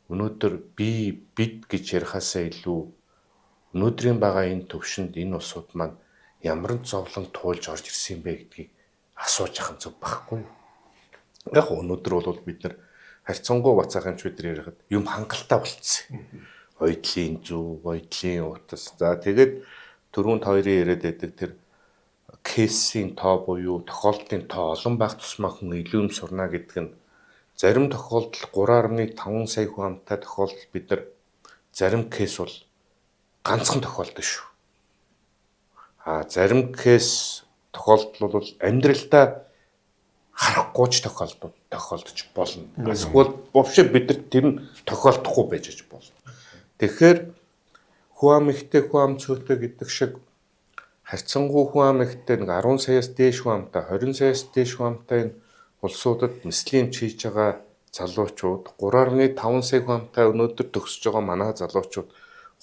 өнөөдөр бид гэж ярихаасаа илүү өнөөдрийн байгаа энэ төвшөнд энэ улсууд маань ямар зовлон туулж орж ирсэн бэ гэдгийг асууж ахын зөв байхгүй. Яг өнөөдөр бол бид нар харьцангуй бацаахан ч бид нар ярихад юм хангалттай болцсон. Ойдлын зүв, ойдлын утас. За тэгээд түрүүнд хоёрын яриад байдаг тэр кейсийн тоо буюу тохиолдлын тоо олон байх тусмаа хүн илүү юм сурна гэдэг нь зарим тохиолдол 3.5 сая хүн амтай тохиолдол бид нар зарим кейс бол ганцхан тохиолдол шүү. Зарим кейс тохиолдол бол амьдралдаа харахгүй ч тохиолдож болно. Эсвэл бовшээ бидэрт тэр нь тохиолдохгүй байж болно. Тэгэхээр хүн ам ихтэй хүн ам цөөтэй гэдэг шиг харьцангуй хүн ам ихтэй нэг 10 саяас дээш хүн амтай 20 саяас дээш хүн амтай энэ улсуудад нислэгийн хийж байгаа залуучууд 3.5 сая хүн амтай өнөөдөр төгсөж байгаа манай залуучууд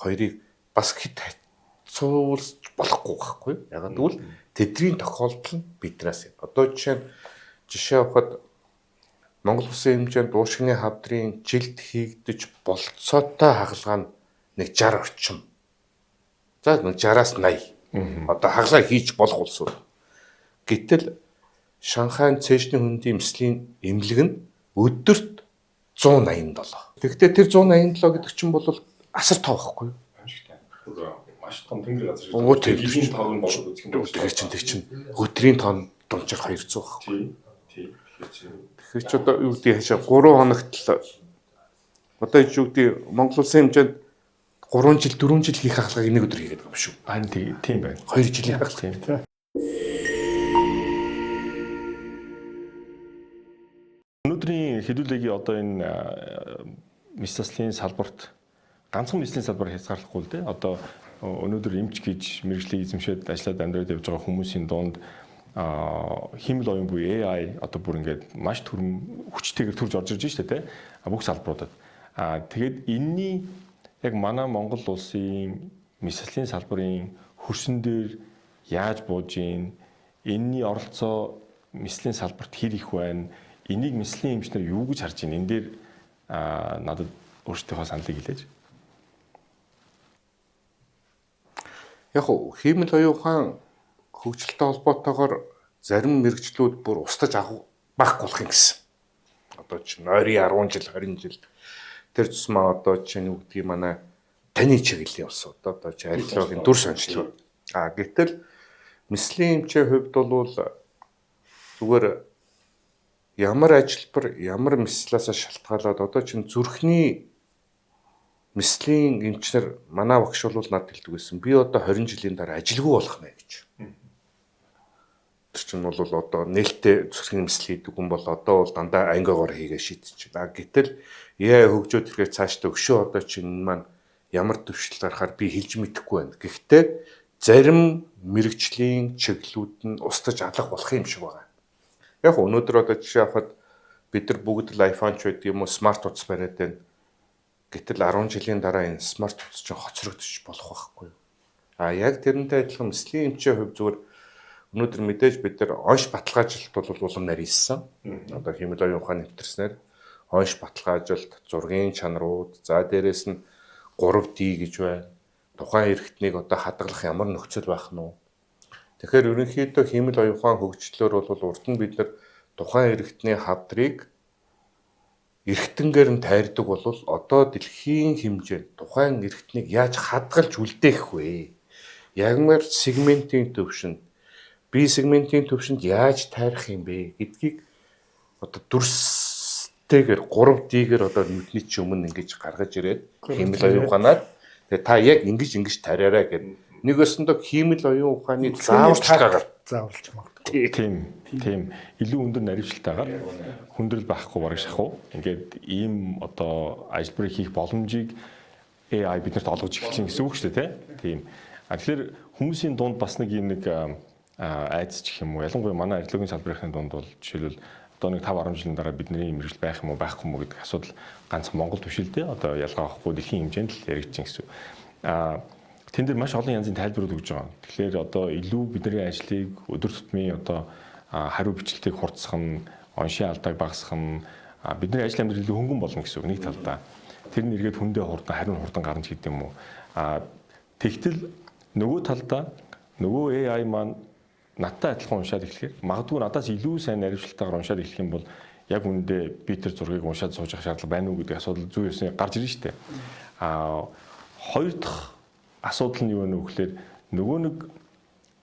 хоёрыг бас хит хайцуулж болохгүй байхгүй. Ягаад гэвэл тэдний тохиолдол нь биднээс. Одоо жишээ авахад Монгол Улсын хэмжээнд уушгины хавдрын жилд хийгдэж болцоотой хагалгаа нь нэг 60 орчим. За нэг 60-аас 80. Одоо хагалгаа хийж болох улсууд. Гэтэл Шанхайн цээжний хөндийн эмслийн эмнэлэг нь өдөрт 187. Тэгэхдээ тэр 187 гэдэг чинь бол асар тоо байхгүй юу? Маш том тэнгэр газар шиг. Жилийн тоог нь болоод үзэх юм бол тэр чинь өдрийн тоон дунджаар 200 байхгүй. Тийм. Тэгэхээр ч одоо юу гэдэг хашаа 3 хоногт л одоо юу гэдэг Монгол Улсын хэмжээнд 3 жил 4 жил хийх хаалгыг нэг өдөр хийгээд байгаа юм шүү. Тийм байна. 2 жилийн хаалга. Тийм. Өнөөдрийн хэдүүлгийн одоо энэ мэдсэлийн салбарт ганцхан мэдсэлийн салбар хязгаарлахгүй л дээ. Одоо өнөөдөр эмч гэж мэргэжлийг эзэмшээд ажиллаад амьдраад явж байгаа хүмүүсийн дунд химэл оюун буюу AI одоо бүр ингээд маш түрэн хүчтэйгээр төрж орж ирж штэ тий. Бүх салбаруудад. Тэгээд энэний яг манай Монгол улсын мэдсэлийн салбарын хөрсөн дээр яаж бууж ийн, энэний оролцоо мэслийн салбарт хэр их байна, энийг мэслийн эмчнэр юу гэж харж байна, энэ дээр надад өөрсдийнхөө саналыг хэлээж. Яг уу хиймэл оюун ухаан хөгжилтэй холбоотойгоор зарим мэрэгчлүүд бүр устдаж авах байхгүй болох юм гэсэн. Одоо чинь ойрын 10 жил 20 жил тэр тусмаа одоо чинь юу гэдгийг манай таны чиглэлийн ус одоо чи археологийн дүр сонжлоо. Гэтэл мэслийн эмчийн хувьд бол зүгээр ямар ажилбар ямар мэслээс шалтгаалаад одоо чинь зүрхний мэслийн эмчнэр манай багш бол надад хэлдэг байсан. Би одоо 20 жилийн дараа ажилгүй болох нэ гэж. Тэр чинь бол одоо нээлттэй зүрхний мэсэл хийдэг хүн бол одоо бол дандаа ангиогоор хийгээ шийдэж байна. Гэтэл яа хөгжөөд ирэхээр цаашдаа өшөө одоо чинь маань ямар төвшил гарахаар би хэлж мэдэхгүй байна. Гэхдээ зарим мэрэгжлийн чиглэлүүд нь устдаж алах болох юм шиг байна. Яг өнөөдөр одоо жишээ авахад бид нар бүгд л iPhone ч байдаг юм уу смарт утас бариад байна. Гэтэл 10 жилийн дараа энэ смарт утас чинь хоцрогдож болох байхгүй юу? Яг тэрнтэй адилхан мэслийн эмчийн хувь зүгээр өнөөдөр мэдээж бид нар онш баталгаажилт бол улам нарийнсан. Одоо хиймэл оюун ухааны нэвтэрснээр онш баталгаажилт, зургийн чанарууд, за дээрэс нь 3D гэж байна. Тухайн эрхтнийг одоо хадгалах ямар нөхцөл байх нь вэ? Тэгэхээр ерөнхийдөө хиймэл оюун ухаан хөгжлөөр бол урд нь бид нар тухайн эрхтний хавдрыг эрхтэнгээр нь тайрдаг бол одоо дэлхийн хэмжээнд тухайн эрхтнийг яаж хадгалж үлдээх вэ? Ягмар сегментийн төвшөнд B сегментийн төвшөнд яаж тайрах юм бэ гэдгийг одоо дүрстэйгээр 3D-гээр одоо нүдний чи өмнө ингэж гаргаж ирээд хиймэл оюун ухаанаар тэгээ та яг ингэж тариараа гэдэг. Нэг өсөндөө хиймэл оюун ухааны зааварч магадгүй. Тийм. Илүү өндөр наривчлалтайгаар хүндрэл байхгүй бараг шахуу. Ингээд ийм одоо ажлбарыг хийх боломжийг AI биднэрт олгож эхэлж байгаа гэсэн үг шүү дээ, тийм. Тэгэхээр хүмүүсийн дунд бас нэг юм айдас гэх юм уу. Ялангуяа манай археологийн салбарын дунд бол жишээлбэл одоо нэг 5-10 жилийн дараа бидний мэрэгжил байх юм уу байхгүй юм уу гэдэг асуудал ганц Монгол төвшөлтэй одоо ялгаа авахгүй дэлхийн хэмжээнд л яригдчихээн гэсэн. Тэн дээр маш олон янзын тайлбарууд өгж байгаа. Тэгэхээр одоо илүү бидний ажлыг өдөр тутмын одоо хариу бичлэлтийг хурцсах нь, оншийн алдааг багасгах нь бидний ажил амьдрал илүү хөнгөн болно гэсэн үг нэг талдаа. Тэр нь эргээд хүндээ хурдан, хариу хурдан гарна гэдэг юм уу. Тэгтэл нөгөө талдаа нөгөө AI маань надтай адилхан уншаад эхлэхээр магадгүй надаас илүү сайн наривчлалтайгаар уншаад эхлэх юм бол яг үүндээ би тэр зургийг уншаад сууж явах шаардлага байна уу гэдэг асуудал зүй ёсны гарч ирнэ шүү дээ. Хоёр дахь асуудал нь юу вэ гэхээр нөгөө нэг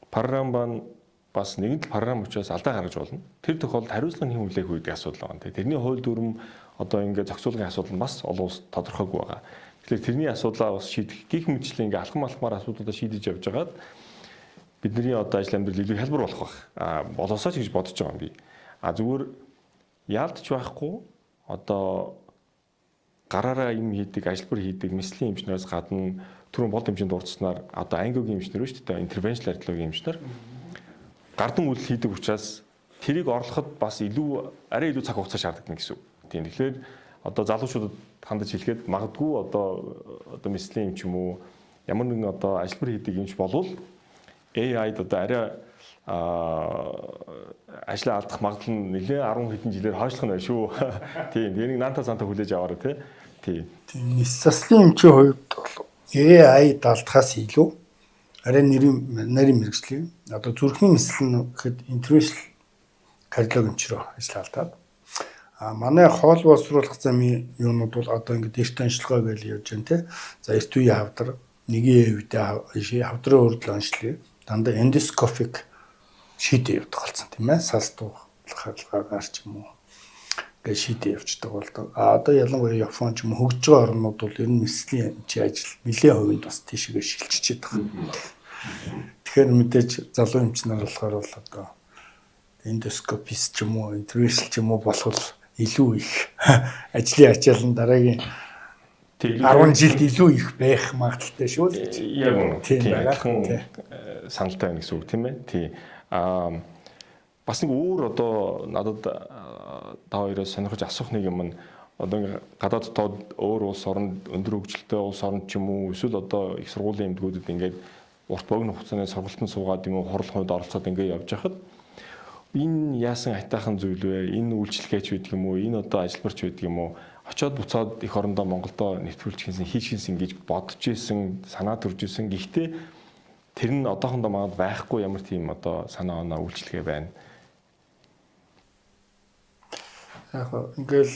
програм маань бас нэгэн програм учраас алдаа гаргаж болно. Тэр тохиолдолд хариуцлага хэн хүлээх вэ гэдэг асуудал байна. Тэрний хууль дүрм одоо ингээд зохицуулгын асуудал нь бас олон улс тодорхойгүй байгаа. Тэгэхээр тэрний асуудлаа бас шийдэх гих мэтчлэн ингээд алхам асуудлуудаа шийдэж явж байгаад бидний одоо ажил амьдрал илүү хялбар болох байх. Болоосоо ч гэж бодож байгаа юм би. Зүгээр яалтч байхгүй одоо гараараа юм хийдэг, ажилбар хийдэг мэслийн эмчнээс гадна түрүүн болд хэмжээнд дурдсанаар одоо ангиогийн эмчнэр шүү дээ. Интервеншнл археологийн эмчнэр гардан үйлдэл хийдэг учраас тэрийг орлоход бас арай илүү цаг хугацаа шаарддаг гэсэн үг. Тийм. Тэгэхээр одоо залуучуудад хандаж хэлэхэд магадгүй одоо мэслийн эмч юм уу ямар нэгэн одоо ажилбар хийдэг эмч болвол AI-д одоо арай ажлаа алдах магадлал нь нэлээд 10 хэдэн жилээр хойшлох нь байна шүү. Тийм. Тэрийг наанта цаанта хүлээж аваарай тий. Тийм. Нис заслын эмчийн хувьд бол AI даалдахаас илүү арай нарийн мэрэгжлийн одоо зүрхний мэсэл нь гэхэд интервеншнл кардиолог эмчрөө ажилладаг. Манай хоол боловсруулах замын юунууд бол одоо ингээд эрт онцлогоо гэж явж байна тий. За эрт үеийн хавдар, нэгийн үедээ хавдрын урдл онцлог дандаа эндоскопик шийдэ явдаг болсон тийм ээ. Сас дуугааргаар ч юм уу гэж шийдэ явждаг болдог. Одоо ялангуяа Япон ч юм уу хөгжиж байгаа орнууд бол ер нь мэслийн эмчийн ажил нэлээд хувьд бас тийшээ шилжиж байгаа. Тэгэхээр мэдээж залуу эмч нар болохоор бол одоо эндоскопист ч юм уу, интервеншнл ч юм уу болох илүү их ажлын ачаалал дараагийн 10 жилд илүү их байх магадaltaй шүү л гэж. Яг тийм байна. Саналтай байна гэсэн үг тийм ээ. Тий. Бас нэг өөр одоо надад та хоёроос сонирхож асуух нэг юм нь одоо гадаад дотоод өөр улс оронд өндөр хөгжилтэй улс оронд ч юм уу эсвэл одоо их сургуулийн эмнэлгүүдэд ингээд урт богино хугацааны сургалтанд суугаад юм уу хурал хувьд оролцоод ингээд явж хахад энэ яасан айтайхан зүйл вэ? Энэ үйлчлэгээч байдаг юм уу? Энэ одоо ажилбарч байдаг юм уу? Очоод буцаад эх орондоо Монголдо нэвтрүүлж хийсэн, хийж хийсэн гэж бодож исэн, санаа төрж исэн. Гэхдээ тэр нь одоохондоо магад байхгүй ямар тийм одоо санаа оноо үйлчлэгээ байна. Яг ингээл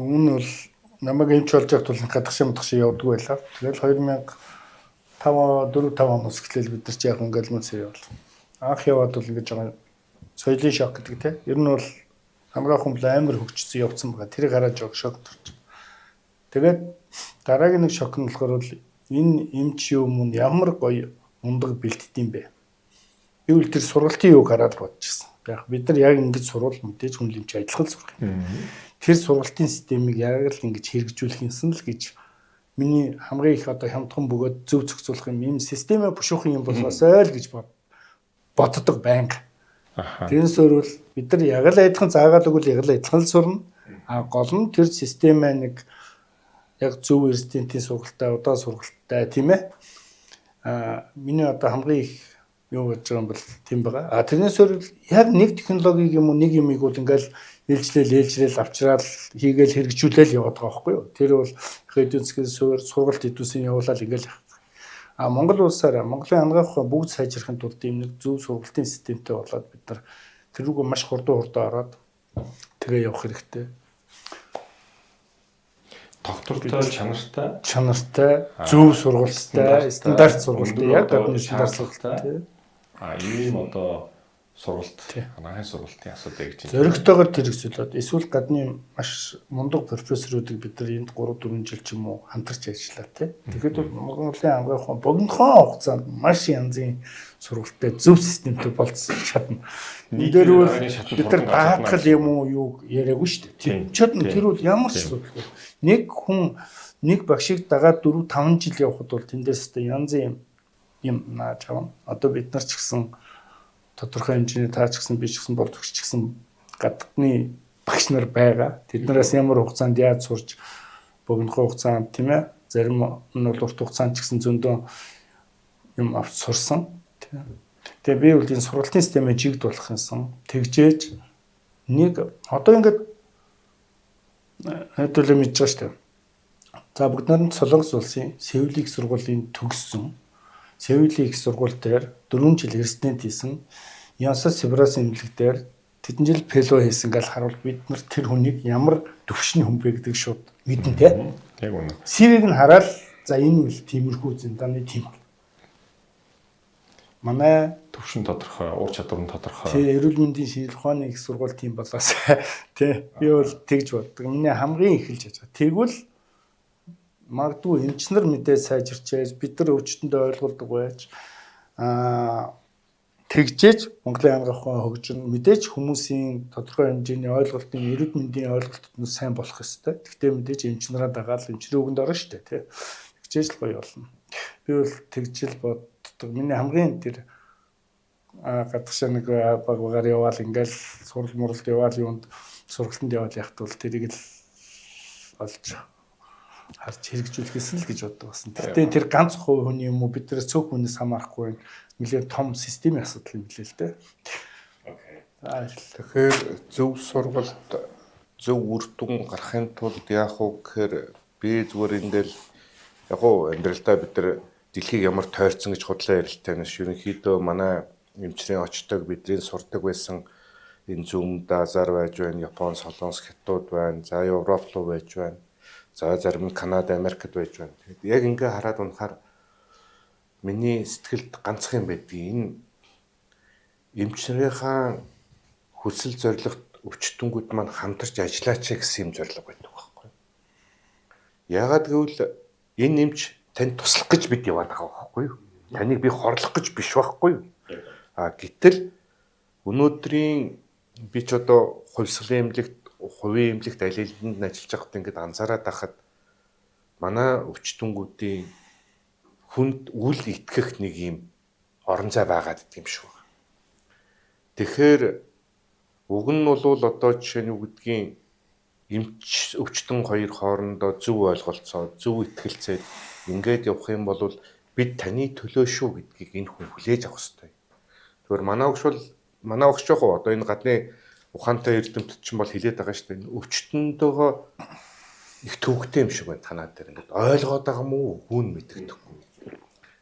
өмнө нь бол намайг эмч болж явах тул гадагш юм шиг явдггүй байлаа. Тэгэл 4-5 оноос эхлээл бид нар ч яг ингээл мөсөө явал. Анх яваад бол ингэж байгаа соёлын шок гэдэг те. Ер нь бол хамгаалах хүмүүс амар хөгжсөн явцсан байгаа. Тэрийг хараад жоо шок төрж. Тэгээд дараагийн нэг шок нь болохоор бол энэ эмч юм ямар гоё ундаг бэлтдэм бэ. Би үл тэр сургалтын юуг хараад бодчихсон. Яг бид нар яг ингэж сурвал мэдээж хүн эмч адилхан л сурах юм. Тэр сургалтын системийг яг л ингэж хэрэгжүүлэх юмсан л гэж миний хамгийн их одоо хямдхан бөгөөд зөв зохицуулах юм системээ бушуухан юм болоосой л гэж боддог байнга. Тэрнээс өөр бид нар яг л адилхан заагаад өгвөл яг л адилхан л сурна. А гол нь тэр системээ нэг яг зөв резидентийн сургалтаа, удаа сургалтаа тийм ээ. Миний одоо хамгийн их юу гэж байгаа юм бол тийм байгаа. Тэрнээс өөр яг нэг технологиг юм уу нэг юмыг бол ингээл ээлжлээл авчраал хийгээл хэрэгжүүлээл яваад байгаа байхгүй юу. Тэр бол эдийн засгийн сургалт хэдүүсийн явуулаад ингээл Монгол улсаар Монголын ангаах ухаан бүгд сайжрахын тулд ийм нэг зөв сургалтын системтэй болоод бид нар тэрүүгээ маш хурдан ороод тэгээ явах хэрэгтэй. Тогтвортой, чанартай, зөв сургалттай, стандарт сургалттай, яг гадны стандарт сургалттай. Ийм одоо сургалт, анагаахын сургалтын асуудал гэж байна. Зоригтойгоор тэр хэсүүлээд эсвэл гадны маш мундаг профессоруудыг бид нар энд 3-4 жил ч юм уу хамтарч ажиллаа тий. Тэгэхэд бол Монголын ангаах ухаан богинохон хугацаанд маш янзын сургалттай зөв системтэй болсон чадна. Энэ дээр бол бид нар даатгал юм уу юу яриаггүй шүү дээ. Чадна тэр бол ямар ч асуудал. Нэг хүн нэг багшийг дагаад 4-5 жил явхад бол тэндээс янзын юм нааж авна. Одоо бид нар ч гэсэн тодорхой хэмжээний таа ч гэсэн би ч гэсэн боловч ч гэсэн гадны багш нар байгаа. Тэднээс ямар хугацаанд яаж сурж богинохон хугацаанд тийм ээ зарим нь бол урт хугацаанд ч гэсэн зөндөө юм авч сурсан. Тэгээ би бол энэ сургалтын системээ жигд болох юмсан. Тэгжээж нэг одоо ингээд хэдүүлээ мэдж байгаа шүү дээ. За бүгд нар Солонгос улсын Сеулийн их сургуулийн төгссөн. Сеулийн их сургууль дээр 4 жил резидент хийсэн. Янсас Севрас эмнэлэгтэр тэдэн жил фэллоу хийсэн гал харуул бид нар тэр хүнийг ямар төвшний хүн бэ гэдэг шууд мэдэн тэ. Яг үнэ. CV-г нь хараад за энэ үл тиймэрхүү зиндааны тим. Манай төвшин тодорхой, ур чадвар нь тодорхой. Тий, эрүүл мэндийн шинжилгээ ухааны их сургууль тийм болоос тий. Би бол тэгж боддог. Миний хамгийн их хэлж байгаа. Тэгвэл магадгүй эмчнэр мэдээ сайжирчээж бид нар өвчтөндөө ойлгуулдаг байж тэгжээж Монголын ангаах ухаан хөгжин мэдээж хүмүүсийн тодорхой хэмжээний ойлголтын эрүүл мэндийн ойлголтод нь сайн болох ёстой. Гэхдээ мэдээж эмчнэраа дагаад эмчнэрийн үгэнд орно шүү дээ тий. Тэгжээж л гоё болно. Би бол тэгжэл боддог. Миний хамгийн тэр гадагш нэг багаар яваал ингээл сурал муралд яваал юунд сургалтанд яваал яхад бол тэрийг л олж харж хэрэгжүүлэхээс л гэж боддог басна. Гэхдээ тэр ганц хувь хүний юм уу бид нэрс цөөх хүнээс хамаарахгүй нэлээд том системийн асуудал юм билээ л дээ. Тэгэхээр зөв сургалт зөв үр дүн гарахын тулд яах вэ гэхээр би зүгээр ингээл яг уу амьдралдаа бид нар дэлхийг ямар тойрцсон гэж худлаа ярилтай нэш ерөнхийдөө манай эмчрийн очдог бидний сурдаг байсан энэ зүүмд Азар байж байна, Япон, Солонгос, Хятад байна, за Европ руу байж байна. За зарим нь Канада, Америкт байж байна. Тэгээд яг ингээ хараад унахаар миний сэтгэлд ганцх юм байдгийг энэ эмчнэрийнхаа хүсэл зорилгот өвчтөнгүүд маань хамтарч ажиллаач гэсэн юм зорилго байдаг байхгүй. Яагаад гэвэл энэ эмч танд туслах гэж бид яваад байгаа байхгүй юу? Таныг би хорлох гэж биш байхгүй юу? Гэтэл өнөөдрийн би ч одоо хувьсгалын эмнэлэгт, хувийн эмнэлэгт аль-алинд ажиллаж байхдаа ингээд анзаараад байхад манай өвчтөнгүүдийн хүнд үл итгэх нэг юм орон зай байгаад идэм шүү. Тэгэхээр уг нь бол одоо жишээ нь үгдгийн эмч өвчтөн хоёр хоорондоо зөв ойлголцоо, зөв итгэлцээд ингээд явах юм бол бид таны төлөө шүү гэдгийг энэ хүн хүлээж авах хэрэгтэй. Тэгвэл манай огш жоохоо одоо энэ гадны ухаантай эрдэмтэд ч юм бол хилээд байгаа шүү дээ. Өвчтөндөө их төвөгтэй юм шиг байна танаа дээр ингээд ойлгоод байгаа мó үгүй нь мэдэгдэхгүй.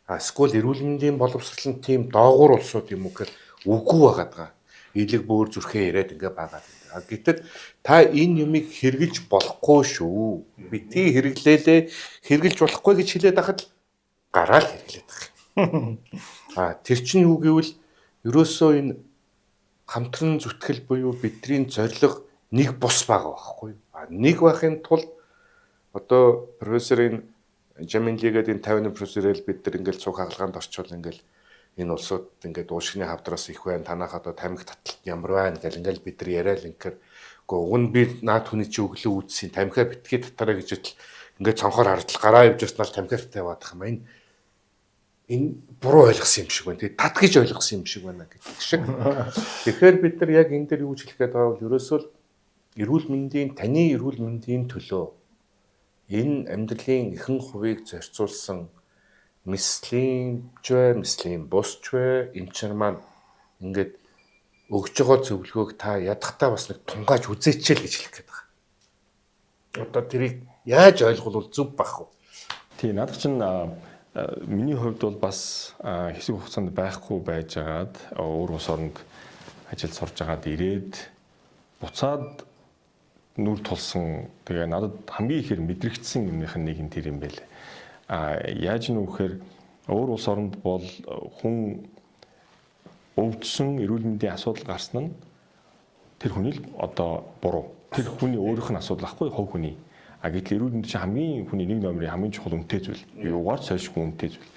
Эсвэл эрүүл мэндийн боловсролын тийм доогуур улсууд юм уу гэхээр үгүй байгаад байгаа. Илэг бөөр зүрхээ яриад ингээд байгаа. Гэтэл та энэ юмыг хэрэгжилж болохгүй шүү. Бити хэрэглээлээ хэрэгжилж болохгүй гэж хэлээд байхад гараал хэрэглээд байгаа. Тэр чинь юу гэвэл ерөөсөө энэ хамтран зүтгэл буюу бидний зорилго нэг бус байгаа байхгүй. Нэг байхын тулд одоо профессорын Жаминлигээд энэ 50-ны профессорэл бид нар ингээл цуг хагалгаанд орчвол ингээл энэ улсууд ингээд уушгины хавдраас их байна. Танах одоо тамхи таталт ямар байна гэл ингээл бид нар яриад ингээр уг нь би наад хүний чи өглөө үдсийн тамхиа битгий татараа гэж л ингээд цонхоор хардл гараа явж яснаар тамхиа тавиад байгаа юм. Энэ буруу ойлгосон юм шиг байна. Тэгээ тат гэж ойлгосон юм шиг байна гэдэг шиг. Тэгэхээр бид нар яг энэ дээр юу ч хэлэх гээд байгаа бол ерөөсөө эрүүл мэндийн таны эрүүл мэндийн төлөө энэ амьдралын ихэнх хувийг зарцуулсан мислийн бусч вэ эмчнэр маань ингээд өгж байгаа зөвлөгөөг та ядахтаа бас нэг тунгааж үзээчээл гэж хэлэх гээд байгаа. Одоо тэрийг яаж ойлгох зөв бах вэ? Тийм надад чинь миний хувьд бол бас хэсэг хугацаанд байхгүй байжгаад өөр улс оронд ажил сурж агаад ирээд буцаад нүр тулсан тэгээ надад хамгийн ихээр мэдрэгдсэн юмных нэг нь тэр юм байлээ. Яаж нь вэхээр өөр улс оронд бол хүн өвдсөн эрүүл мэндийн асуудал гарсан нь тэр хүний л одоо буруу. Тэр хүний өөрийнх нь асуудал ахгүй хов хүний. Гэтэл эрүүл мэнд чинь хамгийн хүний нэг номерын хамгийн чухал үнэтэй зүйл. Юугаар сольшгүй үнэтэй зүйл.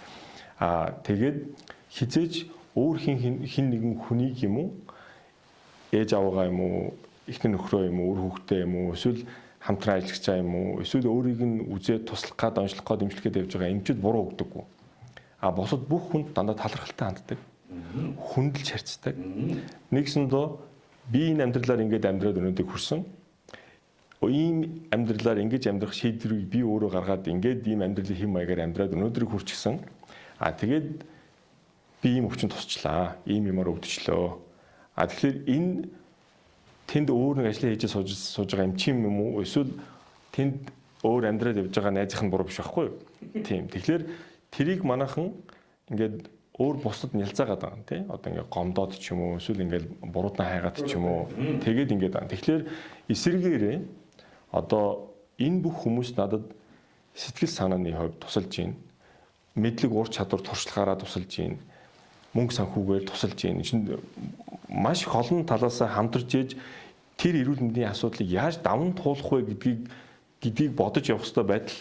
Тэгээд хизээж өөр хин нэгэн хүнийг юм уу ээж аваагаа юм уу ихнэр нөхрөө юм уу, өөр хүүхдээ юм уу, эсвэл хамтран ажиллагчаа юм уу, эсвэл өөрийг нь үзээд туслах гад, онцлох гад эмчлэх гээд явж байгаа эмчүүд буруу өгдөггүй. Босод бүх хүнд дандаа талархалтай ханддаг. Хүндэлж харьцдаг. Нэгсэндөө би энэ амьдралаар ингээд амьдраад өнөөдөр хүрсэн. Ийм амьдралаар ингэж амьдрах шийдвэрийг би өөрөө гаргаад ингээд ийм амьдралын хэм маягаар амьдраад өнөөдрийг хүрчихсэн. Тэгээд би ийм өвчин тусчлаа. Ийм юмар өвдчлөө. Тэгэхээр энэ тэнд өөр нэг ажил хийж сууж байгаа юм чим юм уу? Эсвэл тэнд өөр амьдраад явж байгаа найзынх нь буруу биш байхгүй юу? Тийм. Тэгэхээр тэрийг манайхан ингээд өөр бусдад нялцаагаад байгаа юм тий. Одоо ингээд гомдоод ч юм уу, эсвэл ингээд буруудан хайгаад ч юм уу. Тэгээд ингээд байгаа. Тэгэхээр эсэргээрээ одоо энэ бүх хүмүүс надад сэтгэл санааны хувьд тусалж байна. Мэдлэг ур чадвар туршлагаараа тусалж байна. Мөнгө санхүүгээр тусалж байна. Энд маш их олон талаас хамтарч ээж тэр эрүүл мэндийн асуудлыг яаж даван туулах вэ гэдгийг бодож явах хэрэгтэй байтал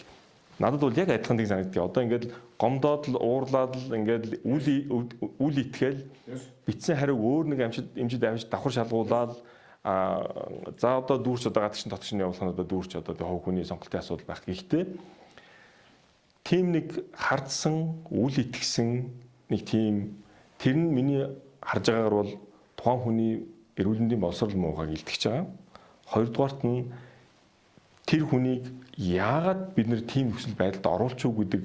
надад бол яг адилхан тийг санагддаг. Одоо ингээд гомдоод л уурлаад л ингээд үл итгээл битсэн хариуг өөр нэг эмчид давхар шалгуулаад за одоо дүүрч одоо гадагш дотгошны явуулах нь одоо дүүрч одоо хов хүний сонголтын асуудал байх. Гэхдээ тийм нэг хардсан үл итгэсэн нэг тийм тэр нь миний харж байгаагаар бол тухайн хүний эрүүл мэндийн боловсрол муугааг илтгэж байгаа. Хоёрдугаарт нь тэр хүнийг яагаад бид нэр тийм нөхцөл байдалд оруулчих уу гэдэг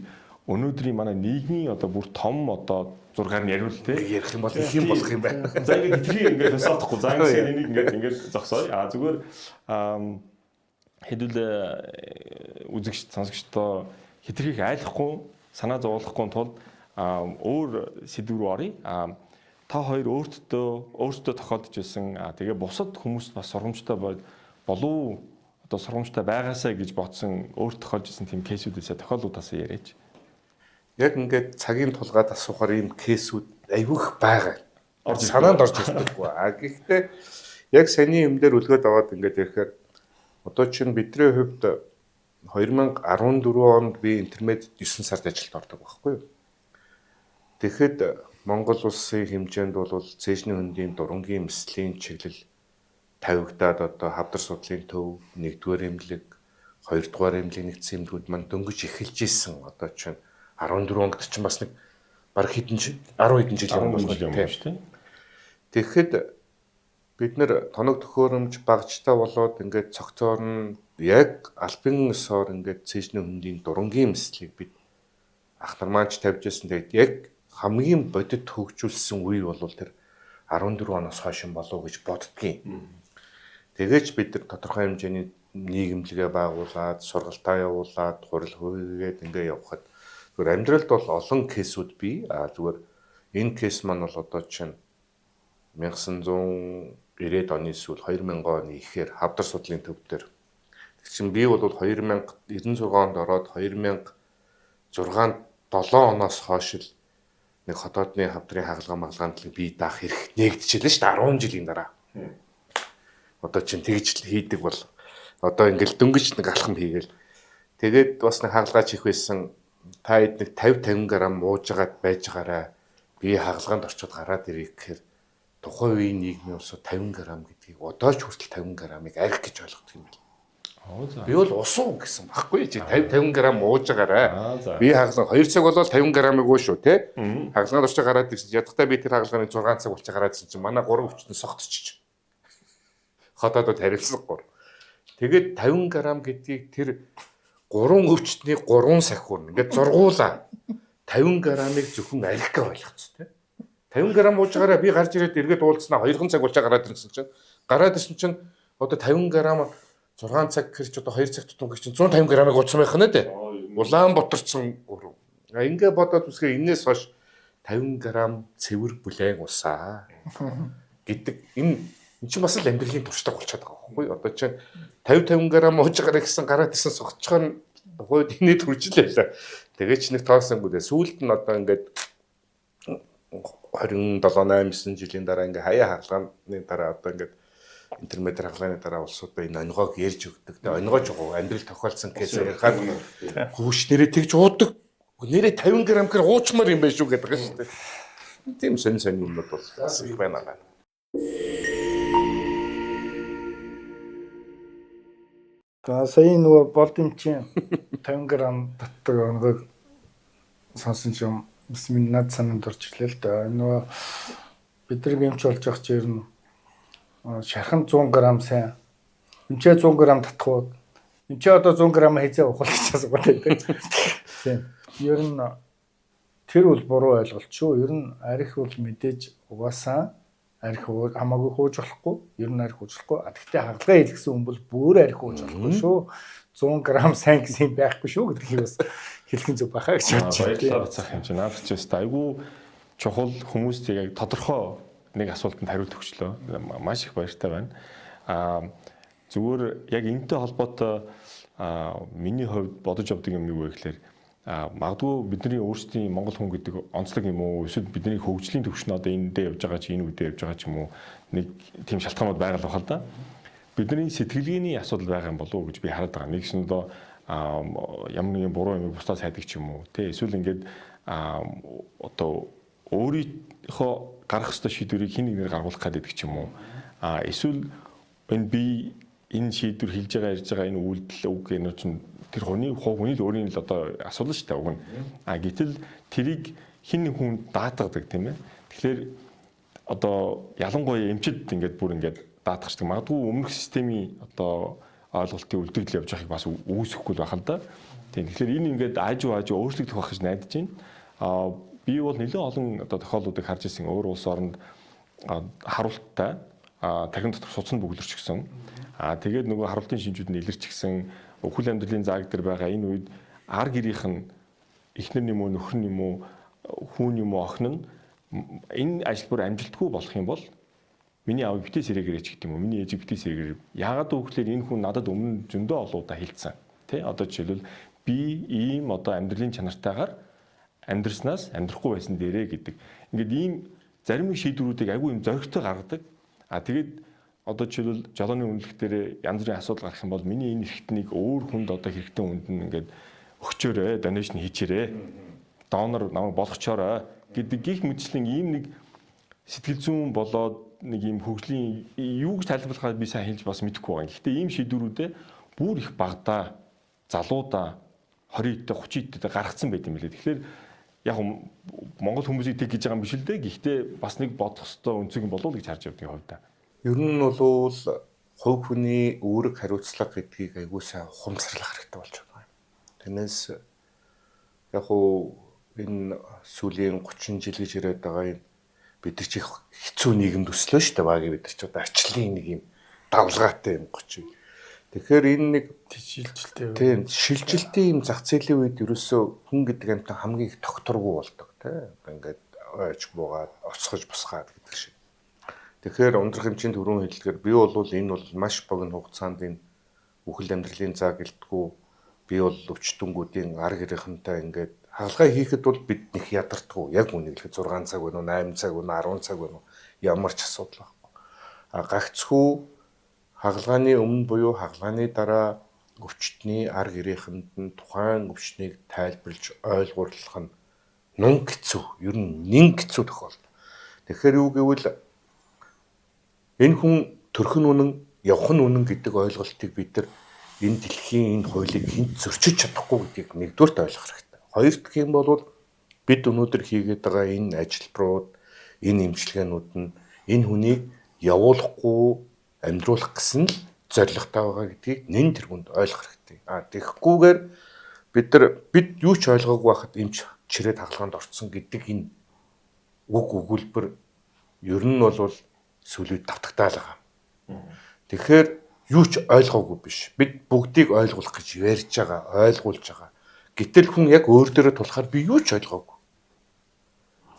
өнөөдрийн манай нийгмийн одоо бүр том одоо зургаар нь яриул тээ. Ярих юм бол их юм болох юм байна. За ингээд тэрийг ингээд философихгүй. За энийг ингээд зогсооё. Зүгээр хэдүүл үзэгч сонсогчдоо хитрхийг айлахгүй санаа зовоолохгүй тулд өөр сэдв рүү оръё. Та хоёр өөртөө тохиолдож байсан. Тэгээ бусад хүмүүст бас сургамжтай болов одоо сургамжтай байгаасаа гэж бодсон өөр тохиолж исэн тийм кейсүүдээсээ тохиолдлуудаас яриач. Яг ингээд цагийн тулгаад асуухаар ийм кейсүүд айвуух байгаа. Санаанд орж ирдэггүй. Гэхдээ яг саний юм дээр үлгөөд аваад ингээд ирэхээр одоо чинь бидний хувьд 2014 онд би интермед 9 сард ажилд ордог байхгүй юу? Тэгэхэд Монгол улсын хэмжээнд бол цээжний хөндийн дурангийн эмслийн чиглэл тавигдаад одоо хавдар судлалын төв, 1-р эмнэлэг, 2-р эмнэлэг нэгдсэн эмнэлгүүд маань дөнгөж эхэлж исэн. Одоо чинь 14 онд чинь бас нэг баг 10 хэдэн жил юм байна шүү дээ. Тэгэхэд бид нэр тоног төхөөрөмж багжтай болоод ингээд цогцоор нь яг албан ёсоор ингээд цээжний хөндийн дурангийн эмслийг бид ах нар маань ч тавьж байсан. Тэгээд яг хамгийн бодит хөгжүүлсэн үе бол тэр 14 оноос хойш юм болов уу гэж боддгийн. Тэгээж бид нар тодорхой хэмжээний нийгэмлэгээ байгуулад, сургалтаа явуулаад, хурал хөвгээд ингээ явхад зүгээр амьдралд бол олон кейсүүд бий. Зүгээр энэ кейс маань бол одоо чинь 1990-ад оны сүүл 2000 оны ихээр хавдар судлалын төв дээр. Тэг чинь би бол 2096 онд ороод 2006-7 оноос хойш л нэг хотоодны хавдрын хагалгаа магалгаанд бие даах хэрэг нэгдэжлээ шүү дээ 10 жилийн дараа. Одоо чинь тэгж хийдэг бол одоо ингээл дөнгөж нэг алхам хийгээл. Тэгээд бас нэг хагалгаа чих байсан та хэд нэг 50 грамм уужгаад байж байгаарай. Би хагалгаанд орчод гараад ирэх гэхээр тухайн үеийн нийгмийн улсууд 50 грамм гэдгийг одоо ч хүртэл 50 граммыг арх гэж ойлгодог юм байна. Би бол усуу гэсэн баггүй чи 50 грамм ууж байгаарай. Би хагалгаа 2 цаг болоод 50 граммыг ууш шүү те. Хагалгаанд орчод гараад ирсэн. Ядахтаа би тэр хагалгааны 6 цаг болчих гараад ирсэн чинь манай 3 өвчтөн согтчих. Хотоодод харилцсан 3. Тэгээд 50 грамм гэдгийг тэр 3 өвчтний 3 сахиур ингээд зургуулаа. 50 граммыг зөвхөн арх гэж ойлгоцтой. 50 грамм ууж байгаараа би гарч ирээд эргээд уулзнаа 2 цаг болж гараад ирсэн чинь одоо 50 грамм 6 цаг хэрч одоо 2 цаг тутам гэж чинь 150 граммыг уусан байх нь дээ. Улаанбаатарцсан 3. Ингээ бодоод үсгээ энээс хойш 50 грамм цэвэр бүлээн усаа гэдэг энэ чинь бас л амьдралын туршлагаа болчиход байгаа байхгүй юу? Одоо чинь 50 грамм ууж гараа гэсэн гараад исэн согтчоор тухайд инээд хүрчлээ л. Тэгээ ч нэг тоосонгүүдээ сүүлд нь одоо ингээд 27 8 9 жилийн дараа ингээ хаяа хагалгааны дараа одоо ингээд интермед хагалгааны дараа улсуудаа энэ онгойг ярьж өгдөг. Тэгээ онгойж байгаа амьдрал тохиолдсон кейс ярихад хүүш нэрээ тэгж уудаг. Нэрээ 50 грамм гэр уучмаар юм байна шүү гэдэг байгаа шүү дээ. Тийм сонь юмнууд бол бас их байна. Сая нөгөө болдимчин 50 грамм татдаг онгойг сонсон ч юм бас минь над санаанд орж ирлээ л да. Нөгөө бидний эмч болж байгаа ч ер нь шархан 100 грамм сайн. Эмчээ 100 грамм татхууд. Эмчээ одоо 100 грамм хийзээ ухах гэж асуугаад байдаг. Тийм. Ер нь тэр бол буруу ойлголт шүү. Ер нь арх бол мэдээж угаасаа арх хамаагүй хууж болохгүй. Ер нь арх хууж болохгүй. Гэхдээ хагалгаа хийлгсэн хүн бол бүр арх хууж болохгүй шүү. 100 грамм сайн гэсэн юм байхгүй шүү гэдгийг бас хэлхэн зүг бахаа гэж бодож байна. Баярлалаа цаах юм чинь. Наад чи өстэй айгүй чухал хүмүүст яг тодорхой нэг асуултанд хариулт өгчлөө. Маш их баяртай байна. Зүгээр яг энэтэй холбоотой миний хувьд бодож явдаг юм юу вэ гэхээр магадгүй бидний өөрсдийн Монгол хүн гэдэг онцлог юм уу эсвэл бидний хөгжлийн төвшин одоо эндээ явж байгаа чи энэ үедээ явж байгаа ч юм уу нэг тийм шалтгаанууд байгаа л бахал да. Бидний сэтгэлгээний асуудал байгаа юм болов уу гэж би хараад байгаа. Нэгс нь одоо ямар нэгэн буруу юм бусдаас хайдаг ч юм уу тий эсвэл ингээд одоо өөрийнхөө гарах ёстой шийдвэрийг хин нэгнээр гаргуулах гэдэг ч юм уу эсвэл энэ би энэ шийдвэр хийж байгаа ярьж байгаа энэ үйлдэл үг энэ чинь тэр хүний л өөрийн л одоо асуудал шүү дээ уг нь. Гэтэл тэрийг хин нэг хүн даатгадаг тийм ээ. Тэгэхээр одоо ялангуяа эмчид ингээд бүр ингээд даатгачдаг. Магадгүй өмнөх системийн одоо ойлголтын үлдэгдэл явж байгааг бас үүсэхгүй байх л да. Тэгэхээр энэ ингээд аажуу өөрчлөгдөх байх гэж найдаж байна. Би бол нэлээд олон одоо тохиолдлуудыг харж ирсэн. Өөр улс оронд харуулттай тархин дотор судсан бөглөрч гисэн. Тэгээд нөгөө харуултын шинжүүд нь илэрч гисэн. Өхөл амьдралын зааг дээр байгаа энэ үед ар гэрийнх нь эхнэр юм уу нөхөр юм уу хүүн юм уу охин нь энэ ажил бүр амжилтгүй болох юм бол миний аав битээ сэрэгэрэж гэдэг юм уу миний ээж битээ сэрэгэр яагаад гэвэл энэ хүн надад өмнө зөндөө олоудаа хэлсэн тий одоо жишээлбэл би ийм одоо амьдралын чанартайгаар амьдрснаас амьдрахгүй байсан дээрээ гэдэг ингээд ийм зарим шийдвэрүүдийг агүй юм зоригтой гаргадаг тэгээд одоо жишээлбэл жолооны үнэлэх дээр янз бүрийн асуудал гарах юм бол миний энэ эрхтнийг өөр хүнд одоо хэрэгтэй хүнд нь ингээд өгчөөрэй, донешн хийчээрэй. Донор намайг болгочоорой гэдэг гих мэтчлэн ийм нэг сэтгэл зүйн болоод нэг ийм хөгжлийн юу гэж тайлбарлахаа би сайн хэлж бас мэдэхгүй байгаа. Гэхдээ ийм шийдвэрүүдээ бүр их багадаа залуудаа 20-д 30-д гаргацсан байт юм билээ. Тэгэхээр яг Монгол хүмүүсийг тэг гэж байгаа юм биш л дээ. Гэхдээ бас нэг бодох ёстой өнцөг юм болов уу гэж харж явдаг хувьдаа. Ер нь бол хувь хүний үүрэг хариуцлага гэдгийг аягүй сайн ухамсарлах хэрэгтэй болж байгаа юм. Тэрнээс яг энэ сүүлийн 30 жил гэж яриад байгаа юм бид нар чи их хэцүү нийгэмд өслөө шүү дээ багийн бид нар ч одоо арчлын нэг юм давлгаатай юм 30. Тэгэхээр энэ нэг шилжилттэй. тийм шилжилтийн юм зах зээлийн үед ерөөсөө хүн гэдэг амтан хамгийн их тогтворгүй болдог тийм. Ингээд ойч буугаад оцгож босгаад гэдэг шиг. Тэгэхээр ундрах хэмжээнд өрөө хэлдгээр би бол энэ бол маш богино хугацаанд энэ үхэл амьдралын заа гэлтгүү би бол өвчтөнгүүдийн ар гэрийнхэнтэй ингээд хаалгаа хийхэд бол бид нэг ядартгүй. Яг үнийг хэлэхэд 6 цаг байна уу, 8 цаг байна уу, 10 цаг байна уу ямар ч асуудал байхгүй. Гагцхүү хаалгааны өмнө буюу хаалгааны дараа өвчтний ар гэрийнхэнд нь тухайн өвчнийг тайлбарлаж ойлгуулах нь нун хэцүү. Ер нь нэн хэцүү тохиолдол. Тэгэхээр юу гэвэл энэ хүн төрхөн үнэн, явах нь үнэн гэдэг ойлголтыг бид нар энэ дэлхийн энэ хуулийг хинт зөрчиж чадахгүй гэдгийг нэгдүгээрт ойлгох хэрэгтэй. Хоёр дахь юм бол бид өнөөдөр хийгээд байгаа энэ ажилбарууд, энэ имчилгээнүүд нь энэ хүнийг явуулахгүй амьдруулах гэсэн л зорилготой байгаа гэдгийг нэн тэргүнд ойлгох хэрэгтэй. Тэгэхгүйгээр бид юу ч ойлгоогүй байхад эмч чирээд хаалганд орцсон гэдэг энэ үг өгүүлбэр ер нь бол сүлүүд давтагтаал байгаа. Тэгэхээр юу ч ойлгоогүй биш. Бид бүгдийг ойлгуулах гэж ярьж байгаа, ойлгуулж байгаа. Гэтэл хүн яг өөр дөрөө тулахаар би юу ч ойлгоогүй.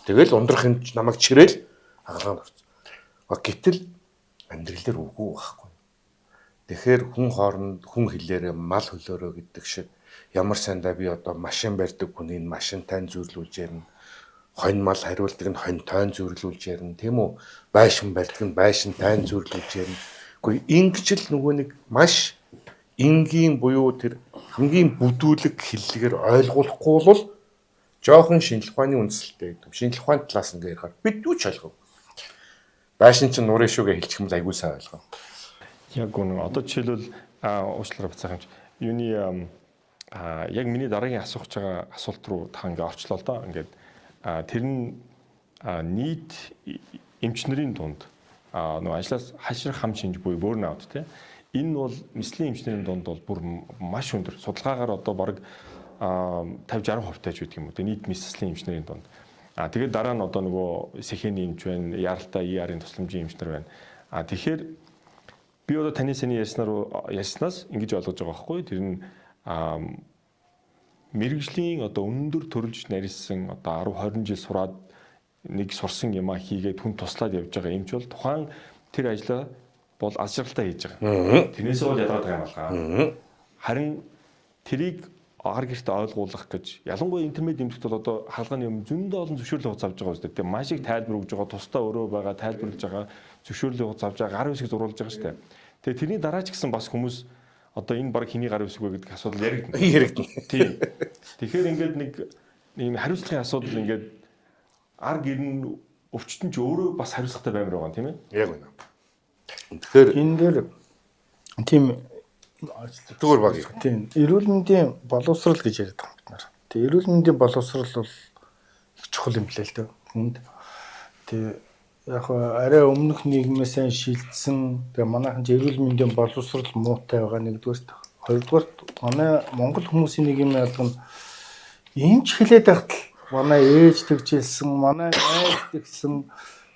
Тэгэл ундрах юм намайг чирээл хаалганд орсон. Гэтэл амьдрал дээр үгүй байхгүй. Тэгэхээр хүн хооронд хүн хэлээрээ мал хөлөөрөө гэдэг шиг ямар сандаа би одоо машин барьдаг хүнийг машинтай зүйрлүүлж ярина. Хонь мал хариулдаг нь хоньтой зүйрлүүлж ярина, тийм үү? Байшин барьдаг нь байшинтай зүйрлүүлж ярина. Гэхдээ ингэж л нөгөө нэг маш энгийн буюу тэр хамгийн бүдүүлэг хэллэгээр ойлгуулахгүй бол жоохон шинжлэх ухааны үндсэлтэй гэдэг. Шинжлэх ухааны талаас нь ярихаар бид юу ч ойлгоогүй. Байшин чинь нурын шүүгээ хэлчих юм л айгүй сайн ойлгоо. Яг үнэн. Одоо жишээлбэл уучлаарай бацаах юмч. Юуны яг миний дараагийн асуух байгаа асуулт руу та ингээ орчлоо л доо. Ингээд тэр нь нийт эмч нарын дунд нөгөө ажлаас хашрах хам шинж буюу burnout тийм. Энэ бол нислэгийн эмчнэрийн дунд бол бүр маш өндөр. Судалгаагаар одоо бараг 50-60% тааж байдаг юм уу. Нийт нислэгийн эмчнэрийн дунд. Тэгээд дараа нь одоо нөгөө сэхэний эмч байна, яралтай ER-ийн тусламжийн эмчнэр байна. Тэгэхээр би одоо таны сэний ярьснаас ингэж ойлгож байгаа байхгүй. Тэр нь мэрэгжлийн одоо өндөр төрөлж нарийнсан одоо 10-20 жил сураад нэг сурсан юмаа хийгээд хүн туслаад явж байгаа эмч бол тухайн тэр ажлаа бол аз жаргалтай хийж байгаа. Тэрнээсээ бол ялгаад байгаа юм байна. Харин тэрийг ар гэртээ ойлгуулах гэж ялангуяа интернет эмчт бол одоо хаалганы юм зөндөө олон зөвшөөрлөг хугацаа авч байгаа үстэй. Маш их тайлбар өгж байгаа, тусдаа өөрөө байгаа, тайлбарлаж байгаа, зөвшөөрлөг хугацаа авч байгаа, гар үсэг зурулж байгаа шүү дээ. Тэгээ тэрний дараа ч гэсэн бас хүмүүс одоо энэ баг хиний гар үсэг вэ гэдэг асуудал яригдана. Тийм. Тэгэхээр ингээд нэг хариуцлагын асуудал ингээд ар гэр нь өвчтөн ч өөрөө бас хариуцлагатай баймир байгаа юм тийм ээ. Яг үнэ. Тэгэхээр Энэ дээр тийм зүгээр баг юм. тийм эрүүл мэндийн боловсрал гэж яриад байгаа юм бид нар. Тэгээ эрүүл мэндийн боловсрал бол их чухал юм лээ л дээ хүнд. Тэгээ яг арай өмнөх нийгмээс шилжсэн тэгээ манайхан ч эрүүл мэндийн боловсрал муутай байгаа нэгдүгээрт. Хоёрдугаарт манай монгол хүмүүсийн нэг юм ялгана эмч хэлээд байхад манай ээж тэгжилсэн, манай айд тэгсэн.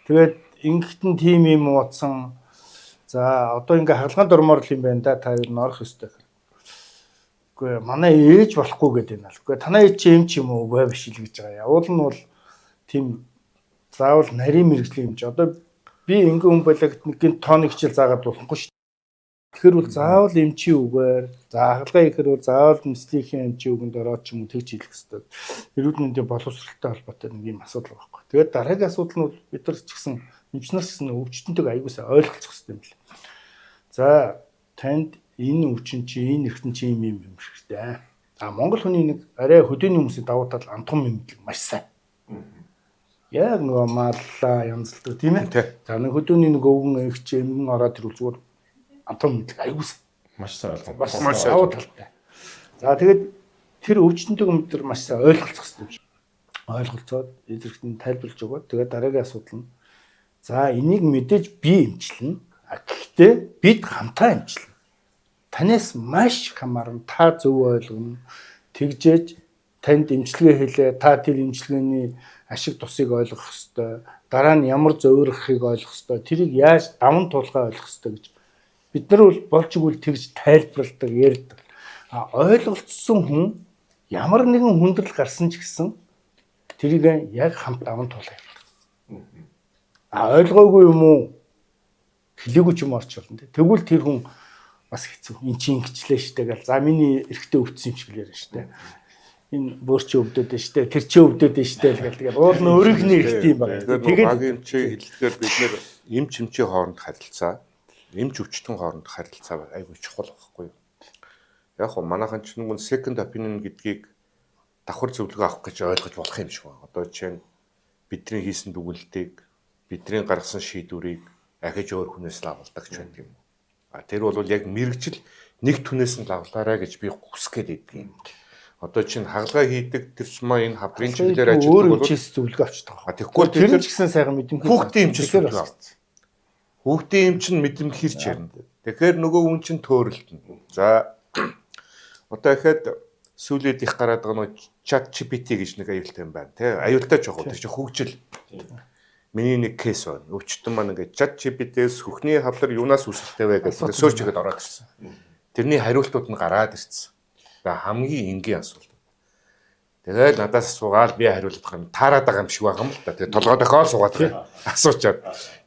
Тэгээд ингэхтэн тим юм ууцсан. За одоо ингээ хаалгаанд ормоор л юм байна да та юу норох ёстой. Үгүй манай ээж болохгүй гэдэг юм аа. Үгүй танаа ээж чи эмч юм уу үгүй биш л гэж байгаа. Явуул нь бол тийм заавал нарийн мэрэгжлийн эмч. Одоо би ингээ хүн болоод нэг тооны хичээл заагаад болохгүй шүү. Тэгэхээр бол заавал эмчийн үгээр за хаалгаа ихээр бол заавал нислэгийн эмчийн үгэнд ороод ч юм уу тэгж хэлэх хэрэгтэй. Эрүүл мэндийн боловсролтой холбоотой нэг юм асуудал байхгүй. Тэгээд дараагийн асуудал нь бол бид нар ч гэсэн эмчнэр гэсэн өвчтөнтэйг аягуулсаа ойлголцох хэрэгтэй юм байна. За танд энэ өвчин чи энэ эргэтэн чи юм хэрэгтэй. Монгол хүний нэг арай хөдөөний хүмүүсийн давуу тал амтхан мэдлэг маш сайн. Яг нөгөө маллаа янзлдаг тийм ээ. За нэг хөдөөний нэг өвгөн эгч эмгэн ороод ирвэл зүгээр амтхан мэдлэг аягуулсан. Маш сайн ойлгоо. Маш давуу талтай. За тэгээд тэр өвчтөнтэйг бид нар маш сайн ойлголцох хэрэгтэй юм. Ойлголцоод эзэрхтэн тайлбарлаж өгөөд тэгээд дараагийн асуудал нь за энийг мэдээж би эмчилнэ. Гэхдээ бид хамтаа эмчилнэ. Танаас маш хамаарна. Та зөв ойлгоно. Тэгжээж танд имчилгээ хийлээ. Та тэр имчилгээний ашиг тусыг ойлгох ёстой. Дараа нь ямар зөвөрөхийг ойлгох ёстой. Тэрийг яаж даван туулахаа ойлгох ёстой гэж бид нар бол болж игэл тэгж тайлбарладаг, ярьдаг. Ойлголцсон хүн ямар нэгэн хүндрэл гарсан ч гэсэн тэрийг яг хамт даван туулах юм. Ойлгоогүй юм уу? Хэлээгүй ч юм орч болно. Тэгвэл тэр хүн бас хэцүү. Эн чинь ингэчлээ штэ гэл. За миний эрэгтэй өвдсөн юм шиг л яриа штэ. Энэ бүр чи өвдөд нь штэ. Тэр чи өвдөд нь штэ гэл. Тэгээд уул нь өөрийнхний эрэгтэй юм байна. Тэгээд багийн чи хэллэгээр бид нэр эмч эмчийн хооронд харилцаа, эмч өвчтөн хооронд харилцаа айгүй чухал байхгүй юу? Яг хөө манайхан ч нэг second opinion гэдгийг давхар зөвлөгөө авах гэж ойлгож болох юм шиг байна. Одоо жишээ нь бидний хийсэн дүгнэлтийг, бидний гаргасан шийдвэрийг ахиж өөр хүнээс л авалдаг ч байдаг юм. Тэр бол яг мэрэгжил нэг түнээс нь лавлаарай гэж би хүсэх гээд байдаг юм. Одоо чинь хагалгаа хийдэг тэрсмаа энэ хавдрын чиглэлээр ажилладаг бол чийс зөвлөгөө авчдаг. Тэгэхгүй тэр ч гэсэн сайхан мэдрэмж. Хүүхдийн эмчээс зөвлөгөө авсан. Хүүхдийн эмч нь мэдрэмж хэрч ярина. Тэгэхээр нөгөө хүн чинь төөрөлтөн. За одоо ихэд сүүлээд их гараад байгаа нь чат GPT гэж нэг аюултай юм байна. Тэ аюултай жоох уу. Тэр чинь хөгжил. Миний нэг кейс байна. Өвчтөн маань ингээд чат GPT-с хөхний хавдар юунаас үүсэлтэй вэ гэж сөрч ихэд ороод ирсэн. Тэрний хариултууд нь гараад ирсэн. За хамгийн энгийн асуулт. Тэгээд надаас асуугаад би хариулах юм таарад байгаа юм шиг байгаа юм л да. Тэгээд толгой дохиол суугаад байгаа. Асуучаад.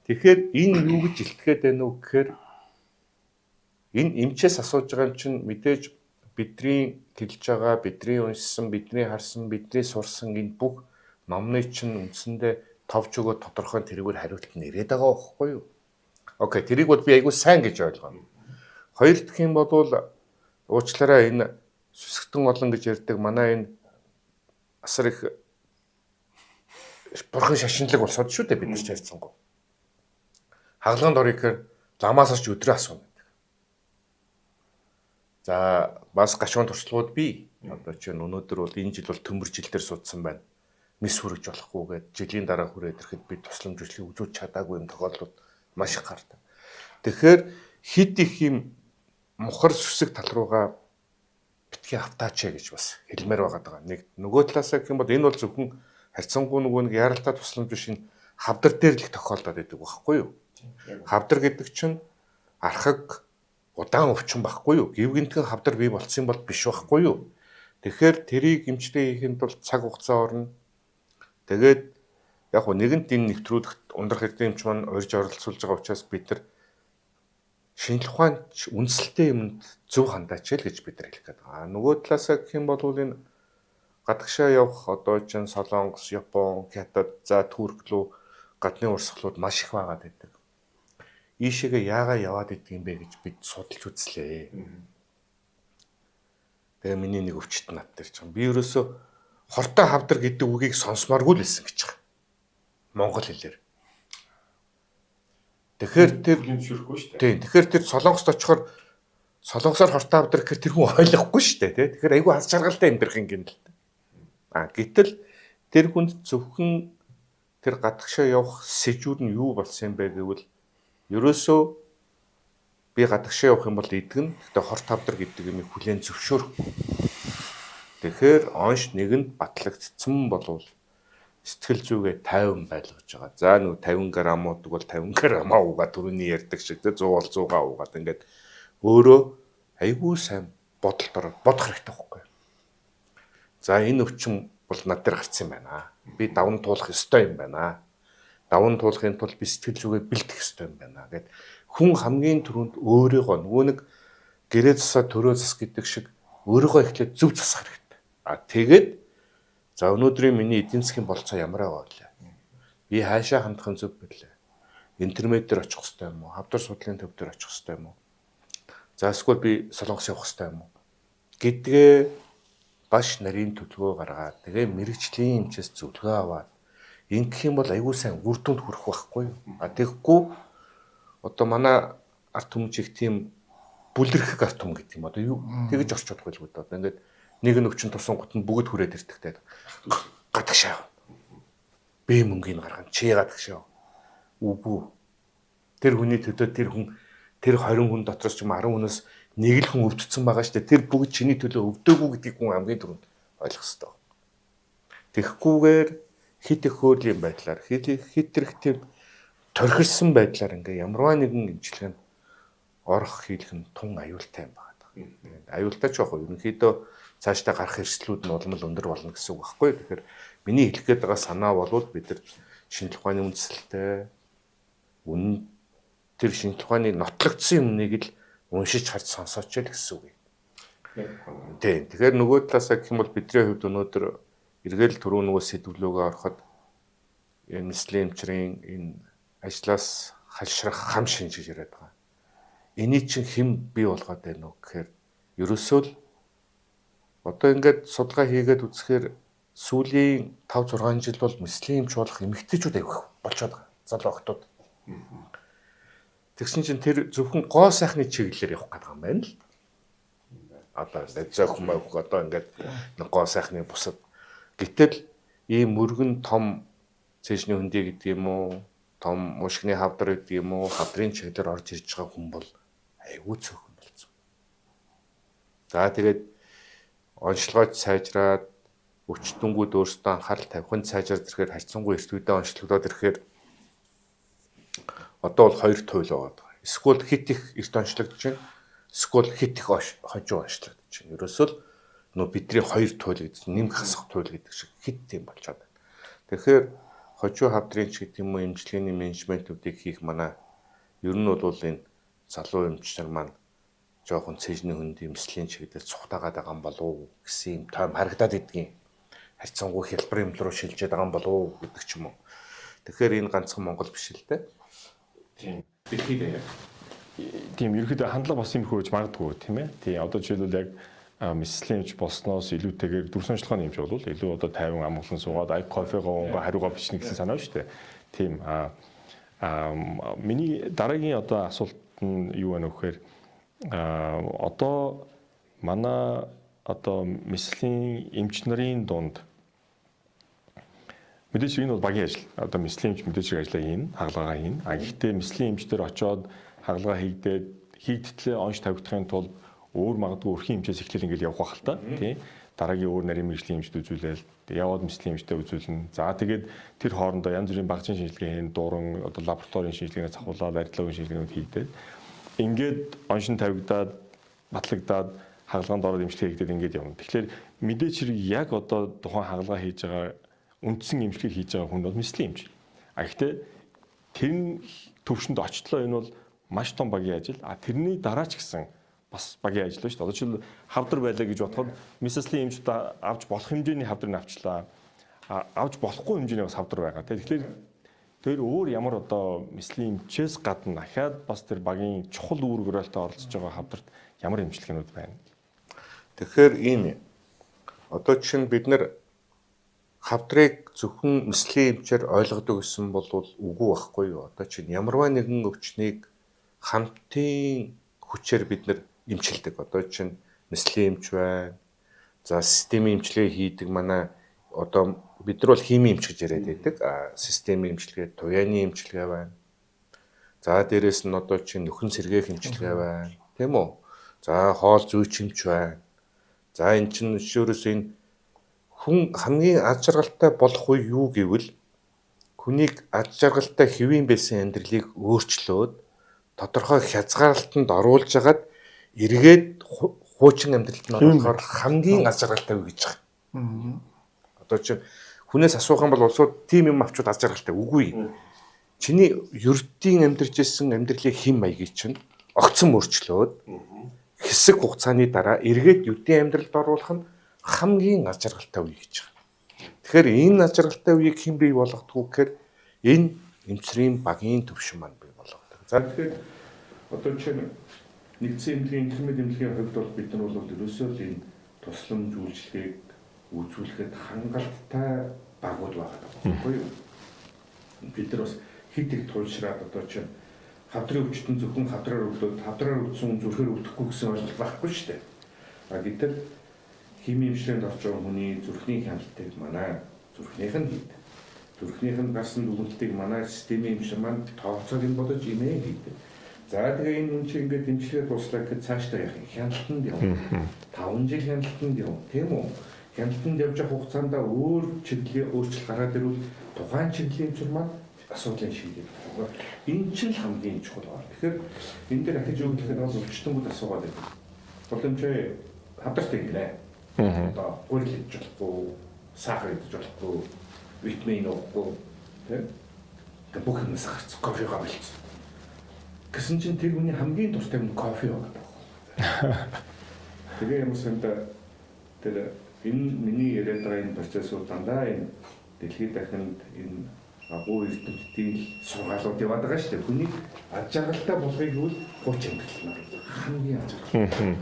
Тэгэхээр энэ юу гэж илтгэхэд байна уу гэхээр энэ эмчээс асууж байгаа юм чинь мэдээж бидний хэлж байгаа, бидний уншсан, бидний харсан, бидний сурсан энэ бүх номны чинь үндсэндээ товч өгөө тодорхой тэрүүгээр хариулт нь ирээд байгаа байхгүй юу? Окей, тэрийг бол би айгүй сайн гэж ойлгоо. Хоёр дахь юм бол уучлаарай энэ сүсгтэн олон гэж ярьдаг манай энэ асар их бурхан шашинлаг болсод шүү дээ бид нар ч ярьцсангүй. Хагалгаанд орё гэхээр ламаас ч өдрөө асууна гэдэг. За бас гашуун туршлагууд бий. Одоо чинь өнөөдөр бол энэ жил бол төмөр жил дээр судсан байна. Мис хүрэж болохгүйгээд жилийн дараа хүрээд ирэхэд би тусламж үйлчлэгийг үзүүлж чадаагүй юм тохиолдлууд маш их гардаг. Тэгэхээр хид их юм мухар сүсэг тал руугаа битгий автаач гэж бас хэлмээр байгаа. Нэг нөгөө талаасаа гэх юм бол энэ бол зөвхөн харьцангуй нөгөө нэг яралтай тусламж биш энэ хавдар дээр л их тохиолдоод байдаг байхгүй юу? Хавдар гэдэг чинь архаг удаан өвчин байхгүй юу? Гівгэнтхэн хавдар бий болцсон бол биш байхгүй юу? Тэгэхээр тэрийг эмчилгээ хийхэд бол цаг хугацаа орно. Тэгээд яг хөө нэгэнт энэ нэвтрүүлэгт ундрах эрдэм эмч маань урьж оролцуулж байгаа учраас бид нар шинжлэх ухаанч үндэслэлтэй юмд зөв хандаач л гэж бид нар хэлэх гээд байгаа. Нөгөө талаасаа гэх юм бол энэ гадагшаа явах одоо чинь Солонгос, Япон, Хятад, за Турк руу гадны урсгалууд маш их байгаад байдаг. Ийшээгээ яагаад яваад идэг юм бэ гэж бид судалж үзлээ. Тэгээ миний нэг өвчт над дээр ч юм. Би ерөөсө хортой хавдар гэдэг үгийг сонсмооргүй л байсан гэж байгаа. Монгол хэлээр. Тэгэхээр тэр шүрхгүй шүү дээ. Тийм. Тэгэхээр тэр Солонгост очихоор Солонгосоор хортой хавдар гэхээр тэр хүн ойлгохгүй шүү дээ, тий. Тэгэхээр айгүй аз жаргалтай амьдрах юм гэнэ л. Гэтэл тэр хүнд зөвхөн тэр гадагшаа явах сэжүүр нь юу болсон юм бэ гэвэл ерөөсөө би гадагшаа явах юм бол идэгэн. Гэтэ хорт хавдар гэдэг юм хүлээн зөвшөөрөх. Тэгэхээр онш нэгэнд батлагдсан болвол сэтгэл зүгээ 50 байлгаж байгаа. За нэг 50 грамм уудаг бол 50 грамм уугаад түрүүний ярьдаг шиг те 100 бол 100-аа уугаад ингээд өөрөө айгүй сайн бодолд ороод бодох хэрэгтэй байхгүй. За энэ өвчин бол над дээр гарсан юм байна. Би даван туулах ёстой юм байна. Даван туулахын тулд би сэтгэл зүгээ бэлтгэх ёстой юм байна гэд хүн хамгийн түрүүнд өөрийгөө нөгөө нэг гэрээ засаа төрөө зас гэдэг шиг өөрийгөө эхлээд зөв засах хэрэгтэй. Тэгээд за өнөөдрийн миний эдийн засгийн болцоо ямар байгаа вэ? Би хаашаа хандах нь зөв билээ? Интернет дээр очих хэрэгтэй юм уу? Хавдар судлалын төв дээр очих хэрэгтэй юм уу? За эсвэл би Солонгос явах хэрэгтэй юм уу? Гэдгээ баш нарийн төлөвөө гаргаад тэгээ мэрэгжлийн эмчээс зөвлөгөө аваад ингэх юм бол аягүй сайн үр дүнд хүрэх байхгүй юу? Тэгэхгүй одоо манай арт түмжих тийм бүлэрхэг арт түм гэдэг юм одоо юу тэгэж орч чадахгүй л гэдэг. Одоо ингээд нэг нь өвчин тусан гут нь бүгд хүрээд ирдэгтэй. Гадагшаа. Би мөнгөний гаргана. Чи гадагшаа. Үгүй. Тэр хүний төлөө тэр 20 хүн дотроос ч юм 10 хүнээс нэг л хүн өвдсөн байгаа шүү дээ. Тэр бүгд чиний төлөө өвдөөгүй гэдгийг хүн хамгийн түрүүнд ойлгох хэрэгтэй. Тэгэхгүйгээр хит их хөөлийн байдлаар хит их тийм торхирсон байдлаар ингээ ямарваа нэгэн имчилгээнд орох хийх нь тун аюултай юм байна. Аюултай ч яах вэ? Ерөнхийдөө цаашдаа гарах эрсдлүүд нь улам өндөр болно гэсэн үг байхгүй. Тэгэхээр миний хэлэх гээд байгаа санаа бол бид нар шинжлэх ухааны үндэслэлтэй тэр шинжлэх ухааны нотлогдсон юмныг л уншиж харж сонсооч л гэсэн үг. Тийм. Тэгэхээр нөгөө талаасаа гэх юм бол бидний хувьд өнөөдөр эргээл түрүү нөгөө сэдвлөөгөө ороход энэ мислимчрийн энэ ажлаас халшрах хам шинж гэж яриад байгаа. Эний чинь хэн бий болгоод байна уу гэхээр ерөөсөө л одоо ингээд судалгаа хийгээд үзэхээр сүүлийн 5 6 жил бол мислимч болох эмэгтэйчүүд авих болчиход байгаа. Залуу охтууд. Тэгсэн чинь тэр зөвхөн гоо сайхны чиглэлээр явах гэдэг юм байна л. Одоо зөвхөн маяг одоо ингээд гоо сайхны бусад гэтэл ийм мөргөн том цэжний хөндий гэдэг юм уу, том мушгины хавдар гэдэг юм уу, хавдрын чиглэлээр орж ирж байгаа хүн бол айгүй цөөхөн болсон. За тэгээд онцлогооч сайжраад өчтөнгүүд өөрсдөө анхаарал тавихын сайжраад ирэхээр харьцангуй эрт үедээ онцлогдоод ирэхээр одоо бол хоёр туйл байгаа. Эсвэл хит их эрт онцлогдож байна. Эсвэл хит их хожуу онцлогдож байна. Ерөөсөө л нөө бидний хоёр туйл гэдэг нэм хасах туйл гэдэг шиг хит тийм болчиход байна. Тэгэхээр хожуу хавдрын ч гэдэг юм уу эмчилгээний менежментүүдийг хийх манай ер нь бол энэ залуу эмчнэр маань жоохон цэжний хөндий эмслийн чиглэлд цухтаагаад байгаа юм болов уу гэсэн юм тойм харагдаад идэгин. Харьцангуй хялбар юм руу шилжээд байгаа юм болов уу гэдэг ч юм уу. Тэгэхээр энэ ганцхан Монгол биш л дээ. Тийм. Тийм ерөөхдөө хандлага бас юм хөөж магадгүй тийм ээ. Тийм одоо жишээлбэл яг мислимч болсноос илүүтэйгээр дүр сонжлогооны юмч бол илүү одоо 50 амгалан суугаад ай кофегоо хариугаа бичнэ гэсэн санаа шүү дээ. Тийм миний дараагийн одоо асуулт нь юу вэ нөхөр одоо манай одоо мислийн эмч нарын дунд мэдээж энэ бол багийн ажил. Одоо мислийн эмч мэдээж ажиллаа хийн, хагалгаа хийн. Гэхдээ мислийн эмчдэр очоод хагалгаа хийгдтлээ онш тавигдахын тулд өөр магадгүй өрхийн эмчээс эхлээл ингээл явах байх л та. Тийм. Дараагийн өөр нарийн мэргэжлийн эмчд үзүүлээл яваад мислийн эмчтэй үзүүлнэ. За тэгээд тэр хоорондоо янз бүрийн багцын шинжилгээ хийн, дууран одоо лабораторийн шинжилгээнээс авахуулаад арилгаагийн шинжилгээнүүд хийгдээд ингээд оншин тавигдаад батлагдаад хагалгаанд ороод эмчилгээ хийгдээд ингээд явна. Тэгэхээр мэдээж хэрэг яг одоо тухайн хагалгаа хийж байгаа үндсэн эмчилгээ хийж байгаа хүн бол мислийн эмч. Гэхдээ тэр төвшөнд очлоо энэ бол маш том багийн ажил. Тэрний дараа ч гэсэн бас багийн ажил ба шүү дээ. Одоо жишээл хавдар байлаа гэж бодоход мислийн эмч одоо авч болох хэмжээний хавдрыг авчлаа. Авч болохгүй хэмжээний бас хавдар байгаа. Тэгэхээр тэр өөр ямар одоо мислийн эмчээс гадна дахиад бас тэр багийн чухал үүрэг өрөөлтөд оролцож байгаа хавдарт ямар эмчилгээнүүд байна. Тэгэхээр ийм одоо чинь бид нар хавдрыг зөвхөн мислийн эмчээр ойлгодог гэсэн бол үгүй байхгүй юу? Одоо чинь ямарваа нэгэн өвчнийг хамтын хүчээр бид нар эмчилдэг. Одоо чинь мислийн эмч байна. За системийн эмчилгээ хийдэг манай одоо бид нар бол химийн эмч гэж яриад байдаг. Системийн эмчилгээ, туяаны эмчилгээ байна. За дээрэс нь одоо чинь нөхөн сэргээх эмчилгээ байна. Тийм үү? За хоол зүйч эмч байна. За эн чинь өөрөөс энэ хүн хамгийн аз жаргалтай болох үе юу гэвэл хүнийг аз жаргалтай хэвийн байсан амьдралыг өөрчлөөд тодорхой хязгаарлалтанд оруулж агаад эргээд хуучин амьдралд нь орохоор хамгийн аз жаргалтай үе гэж байгаа. Одоо чинь хүнээс асуух юм бол улсууд тийм юм авчуд аз жаргалтай үгүй. Чиний ердийн амьдарч ирсэн амьдралын хэм маягийг чинь огцон өөрчлөөд хэсэг хугацааны дараа эргээд ердийн амьдралд оруулах нь хамгийн аз жаргалтай үе гэж байгаа. Тэгэхээр энэ аз жаргалтай үеийг хэн бий болгодгоо гэхээр энэ эмчрийн багийн төвшин маань бий болгодог. За тэгэхээр одоо чинь нэгдсэн эмнэлгийн интернет эмнэлгийн хувьд бол бид нар бол ерөөсөө л энэ тусламж үйлчлэгийг үзүүлэхэд хангалттай багууд байгаа байхгүй юу? Бид нар бас хэд их туйлшраад одоо чинь хавдрын өвчтөн зөвхөн хавдраар өвлөд хавдраар өвдсөн зүрхээр өвдөхгүй гэсэн ойлголт байхгүй шүү дээ. Гэтэл химийн эмчилгээнд орж байгаа хүний зүрхний хяналтыг манай зүрхнийх нь хийдэг. Зүрхнийх нь гарсан дүгнэлтийг манай системийн эмчилгээ маань тооцоог нь бодож имээ хийдэг. За тэгээ энэ хүн чинь ингээд эмчилгээ дуслаа гэхэд цаашдаа яах юм? Хяналтанд явна. 5 жил хяналтанд явна. Тийм үү? хяналтанд явж явах хугацаанд өөр чиглэлийн өөрчлөлт гараад ирвэл тухайн чиглэлийн эмчнэр маань асуудлын шийдэл. Энэ чинь л хамгийн чухал байна. Тэгэхээр энэ дээр ахиж юу гэхээр бол өвчтөнгүүд асуугаад байна. Боломжтой хавдартай ингэнэ. Одоо гурил хийж болохгүй, сахар идэж болохгүй, витамин уухгүй, тийм. Тэгээ бүх юмс гарц кофегаа болчихсон. Гэсэн чинь тэр хүний хамгийн дуртай юм кофе байна. Тэгээ юм сэнда тэр энэ миний яриад байгаа энэ процессыг дандаа энэ дэлхийд дахинд энэ агуу эрдэмтдийн сургаалууд яваад байгаа шүү дээ. Хүний аж аргалтай болгохыг бол хууч амьдрал хамгийн аж аргалтай.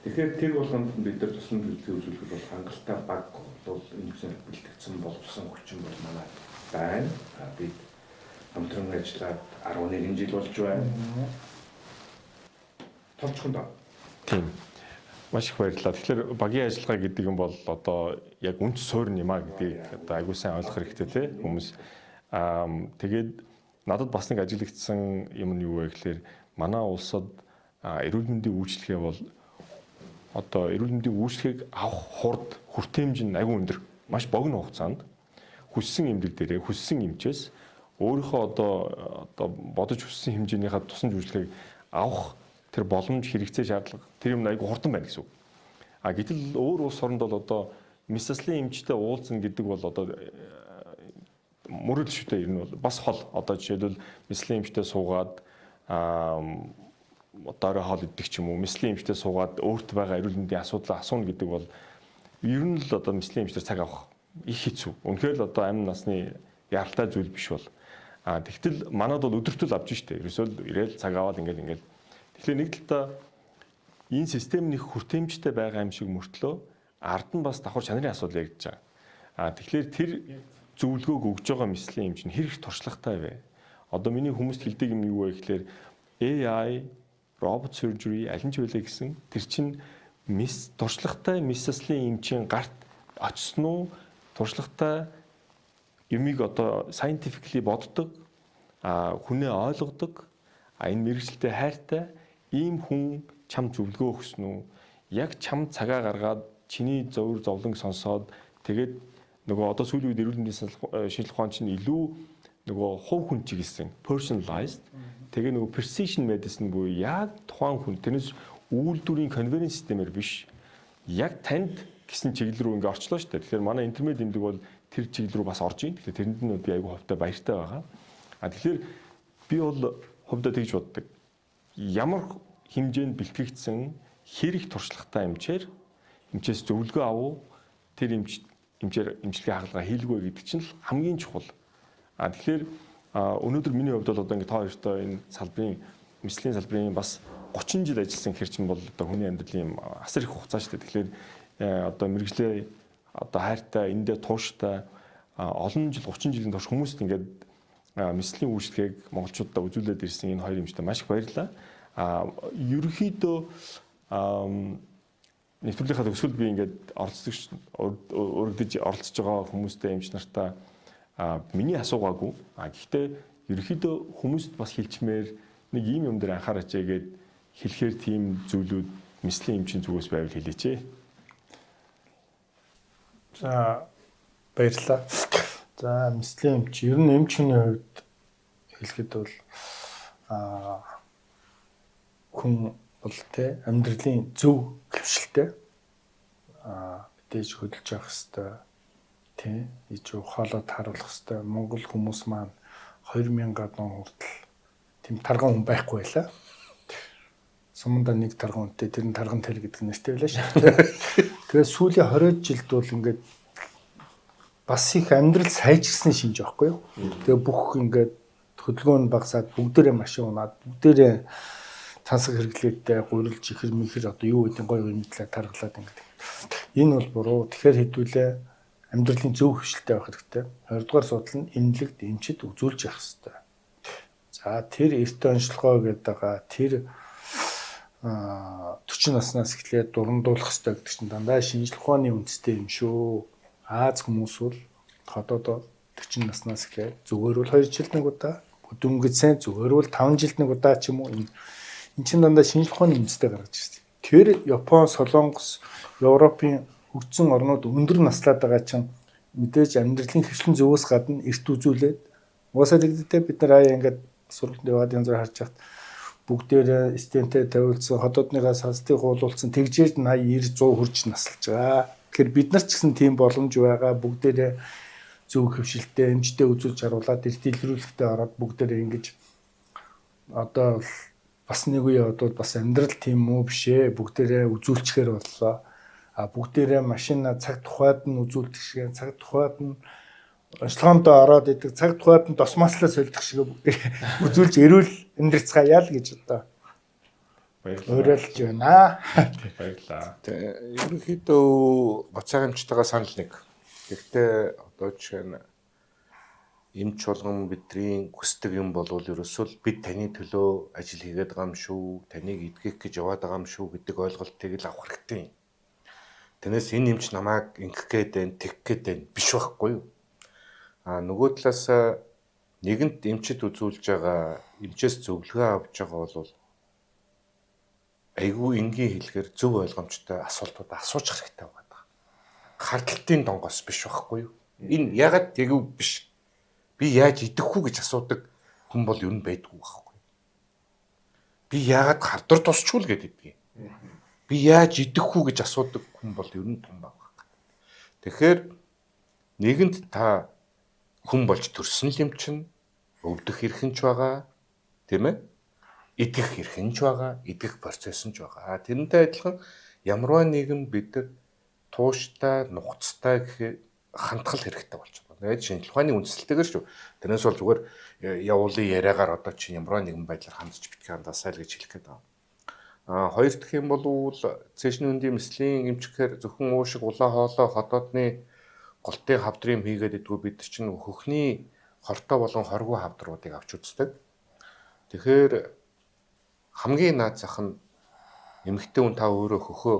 Тэгэхээр тэр болгонд бид нар тусламж үзүүлэхэд бол хангалттай баг бол энэ гэсэн бэлтгэгдсэн боловсон хүчин бол манай байна. Бид хамтран ажиллаад 11 жил болж байна. Товчхон доо. Тийм. Маш их баярлалаа. Тэгэхээр багийн ажиллагаа гэдэг юм бол одоо яг үнц суурь юм а гэдгийг одоо аягүй сайн ойлгох хэрэгтэй тий хүмүүс. Тэгээд надад бас нэг ажиглагдсан юм нь юу вэ гэхээр манай улсад эрүүл мэндийн үйлчлэгээ бол одоо эрүүл мэндийн үйлчлэгийг авах хурд хүртээмж нь аягүй өндөр. Маш богино хугацаанд хүссэн эмнэлэг дээрээ хүссэн эмчээс өөрийнхөө одоо бодож хүссэн хэмжээнийхээ тусламж үйлчлэгийг авах тэр боломж хэрэгцээ шаардлага тэр юм аягүй хурдан байна гэсэн үг. Гэтэл өөр улс оронд бол одоо месслэлийн эмчтэй уулзна гэдэг бол одоо мөрөл шүү дээ. Ер нь бол бас хол одоо жишээлбэл месслэлийн эмчтэй суугаад одоо хоол идэх ч юм уу месслэлийн эмчтэй суугаад өөрт байгаа эрүүл мэндийн асуудлаа асууна гэдэг бол ер нь л одоо месслэлийн эмчтэй цаг авах их хэцүү. Үнэхээр л одоо амин насны яралтай зүйл биш бол. Тэгтэл манад бол өдөртөл авч штэ. Ерөөсөө ирээл цаг аваад ингээл. Тэгэхээр нэг талдаа энэ систем нэг хүртээмжтэй байгаа юм шиг мөртлөө ард нь бас давхар чанарын асуудал яригдж байгаа. Тэгэхээр тэр зөвлөгөөг өгж байгаа месслийн эмч нь хэрэг туршлагатай вэ? Одоо миний хүмүүст хэлдэг юм юу вэ гэхээр AI, robot surgery аль нь ч байлаа гэсэн тэр чинь туршлагатай месслийн эмчийн гарт очсон уу? Туршлагатай юмыг одоо scientifically боддог, хүнээ ойлгодог, энэ мэрэгчлэлтэй хайртай ийм хүн чам зөвлөгөө өгсөн үү? Яг чам цагаа гаргаад чиний зөвөр зовлон сонсоод тэгээд нөгөө одоо сүүлийн үед эрүүл мэндийн шинжилгээ ухаан чинь илүү нөгөө хувь хүн чиглэсэн personalized тэгээ нөгөө precision medicine буюу яг тухайн хүн тэрнээс үйлдвэрийн convenience системээр биш яг танд гэсэн чиглэл рүү ингээ орчлоо шүү дээ. Тэгэхээр манай интермед эмдэг бол тэр чиглэл рүү бас орж ийн. Тэгэхээр тэрэнд нь би айгүй хөвтэй баяртай байгаа. Тэгэхээр би бол хувьдаа тэгж боддог. Ямар хэмжээнд бэлтгэгдсэн хэрэг туршлагатай эмчээс зөвлөгөө авав тэр эмчээр эмчилгээ хагалгаа хийлгүй гэдэг чинь л хамгийн чухал. Тэгэхээр өнөөдөр миний хувьд бол одоо ингээ та хоёртой энэ салбарын месслийн салбарын бас 30 жил ажилласан хэр чинь бол одоо хүний амьдралын асар их хугацаа шүү дээ. Тэгэхээр одоо мэрэгжлээ одоо хайртай эндээ тууштай олон жил 30 жилийн турш хүмүүст ингээд месслийн үйлчлэгийг монголчуудаа үзүүлээд ирсэн энэ хоёр эмчтэй маш их баярлалаа. Ерөнхийдөө нэвтрүүлгийнхаа төгсгөл би ингээд өргөдөж оролцож байгаа хүмүүстэй эмч нартаа миний асуугаагүй. Гэхдээ ерөнхийдөө хүмүүст бас хэлчмээр нэг ийм юм дээр анхаараач гээд хэлэхээр тийм зүйлүүд месслийн эмчийн зүгээс байвал хэлээч. За баярлалаа. За месслийн эмч ер нь эмчний хувьд хэлэхэд бол хүн бол тэ амьдралын зөв хөвшилтэй мэдээж хөдөлж явах хэрэгтэй тий иж ухаалаад харуулах хэрэгтэй. Монгол хүмүүс маань 2000-аад он хүртэл тийм тарган хүн байхгүй байлаа. Суманда нэг тарган үнэтэй тэр нь тарган тэл гэдэг нэртэй байлаа шүү. Тэгээд сүүлийн 20 жилд бол ингээд бас их амьдрал сайжирсан шинж байхгүй юу. Тэгээ бүх ингээд хөдөлгөөн багасаад бүгдээрээ машин унаад бүгдээрээ тансаг хэрэглээтэй гурилж ихэр мэхэр одоо юу гэдэг гоё мэдлэг тархалаад ингээд. Энэ бол буруу. Тэгэхээр хэдүүлээ амьдралын зөв хөвшилтэй байх хэрэгтэй. Хоёрдугаар судал нь эмнэлэгт эмчид үзүүлж явах хэрэгтэй. За тэр эртний онцлогоо гэдэг байгаа тэр 40 наснаас эхлээд дурандуулах хэрэгтэй гэдэг чинь дандаа шинжлэх ухааны үндэстэй юм шүү. Аз хүмүүс бол ходоод 40 наснаас эхлээд зүгээр бол 2 жил нэг удаа, өдөнгөцсөн зүгээр бол 5 жилд нэг удаа ч юм уу энэ чинь дандаа шинжлэх ухааны үндэстэй гаргаж ирсэн. Тэр Япон, Солонгос, Европын хөгжсөн орнууд өндөр наслаад байгаа чинь мэдээж амьдралын хэвшлэн зөвөөс гадна эрт үзүүлээд уусаа тэгдэлтэй бид нар аа ингээд сургуульд яваад янз бүр харж хат бүгдээрээ стентэй тавиулсан хотоодныхаа сансдыг хуулуулсан тэгжээж 80 90 100 хүрч наслж байгаа. Тэгэхээр бид нар ч гэсэн тийм боломж байгаа. Бүгдээрээ зөв хөвшилтэй эмчтэй үзүүлж харуулад эрт илрүүлэхтэй ороод бүгдээрээ ингэж одоо бас нэг үе одоо бас амьдрал тийм үү бишээ бүгдээрээ үзүүлчихээр боллоо. А бүгдээрээ машина цаг тухайд нь үзүүлдэг шиг цаг тухайд нь онцлогоондоо ороод идэг цаг тухайд нь тосмослоо солих шиг үзүүлж эрүүл амьдрцгаая л гэж одоо уриалж байна. Баярлалаа. Ерөнхийдөө гоцааг эмчтэйгээ санал нэг. Гэхдээ одоо жишээ нь эмч болгон бидний хүсдэг юм болвол ерөөсөө бид таны төлөө ажил хийгээд байгаа юм шүү, таныг эдгэх гэж яваад байгаа юм шүү гэдэг ойлголтыг л авах хэрэгтэй юм. Тэрнээс энэ эмч намайг ингэх гээд байна, тэгэх гээд байна биш байхгүй юу? Нөгөө талаас нэгэнт эмчэд үзүүлж байгаа, эмчээс зөвлөгөө авч байгаа бол айгүй энгийн хэлгээр зөв ойлгомжтой асуултууд асууж хэрэгтэй байгаа. Хардталтын донгоос биш байхгүй юу? Энэ ягаад тэгв биш? Би яаж идэх үү гэж асуудаг хүн бол юу н байдгүй байхгүй юу? Би ягаад хавдар тусчгүй л гэдэг юм. Би яаж идэх үү гэж асуудаг хүн бол ер нь том байгаа. Тэгэхээр нэгэнт та хүн болж төрсөн юм чинь өвдөх эрхэн ч байгаа, тийм ээ? Идэх эрхэн ч байгаа, идэх процесс нь ч байгаа. Тэрнтэй адилхан ямарваа нэгэн бид нар тууштай, нухацтай гэхээр хандхал хэрэгтэй болж байгаа. Тэгээд шинжлэх ухааны үндэслэлтэйгээр шүү. Тэрнээс бол зүгээр явуулын яриагаар одоо чинь ямарваа нэгэн байдлаар хандж битгий хандаасаа л гэж хэлэх гээд байна. Хоёр дахь юм бол цэшний үндийн мэслийн эмчгээр зөвхөн уушиг улаан хоолой хотоодны голтын хавдрын хийгээд идэггүй бид чинь хөхний хортой болон хоргүй хавдруудыг авч үздэг. Тэгэхээр хамгийн наад зах нь эмэгтэй хүн та өөрөө хөхөө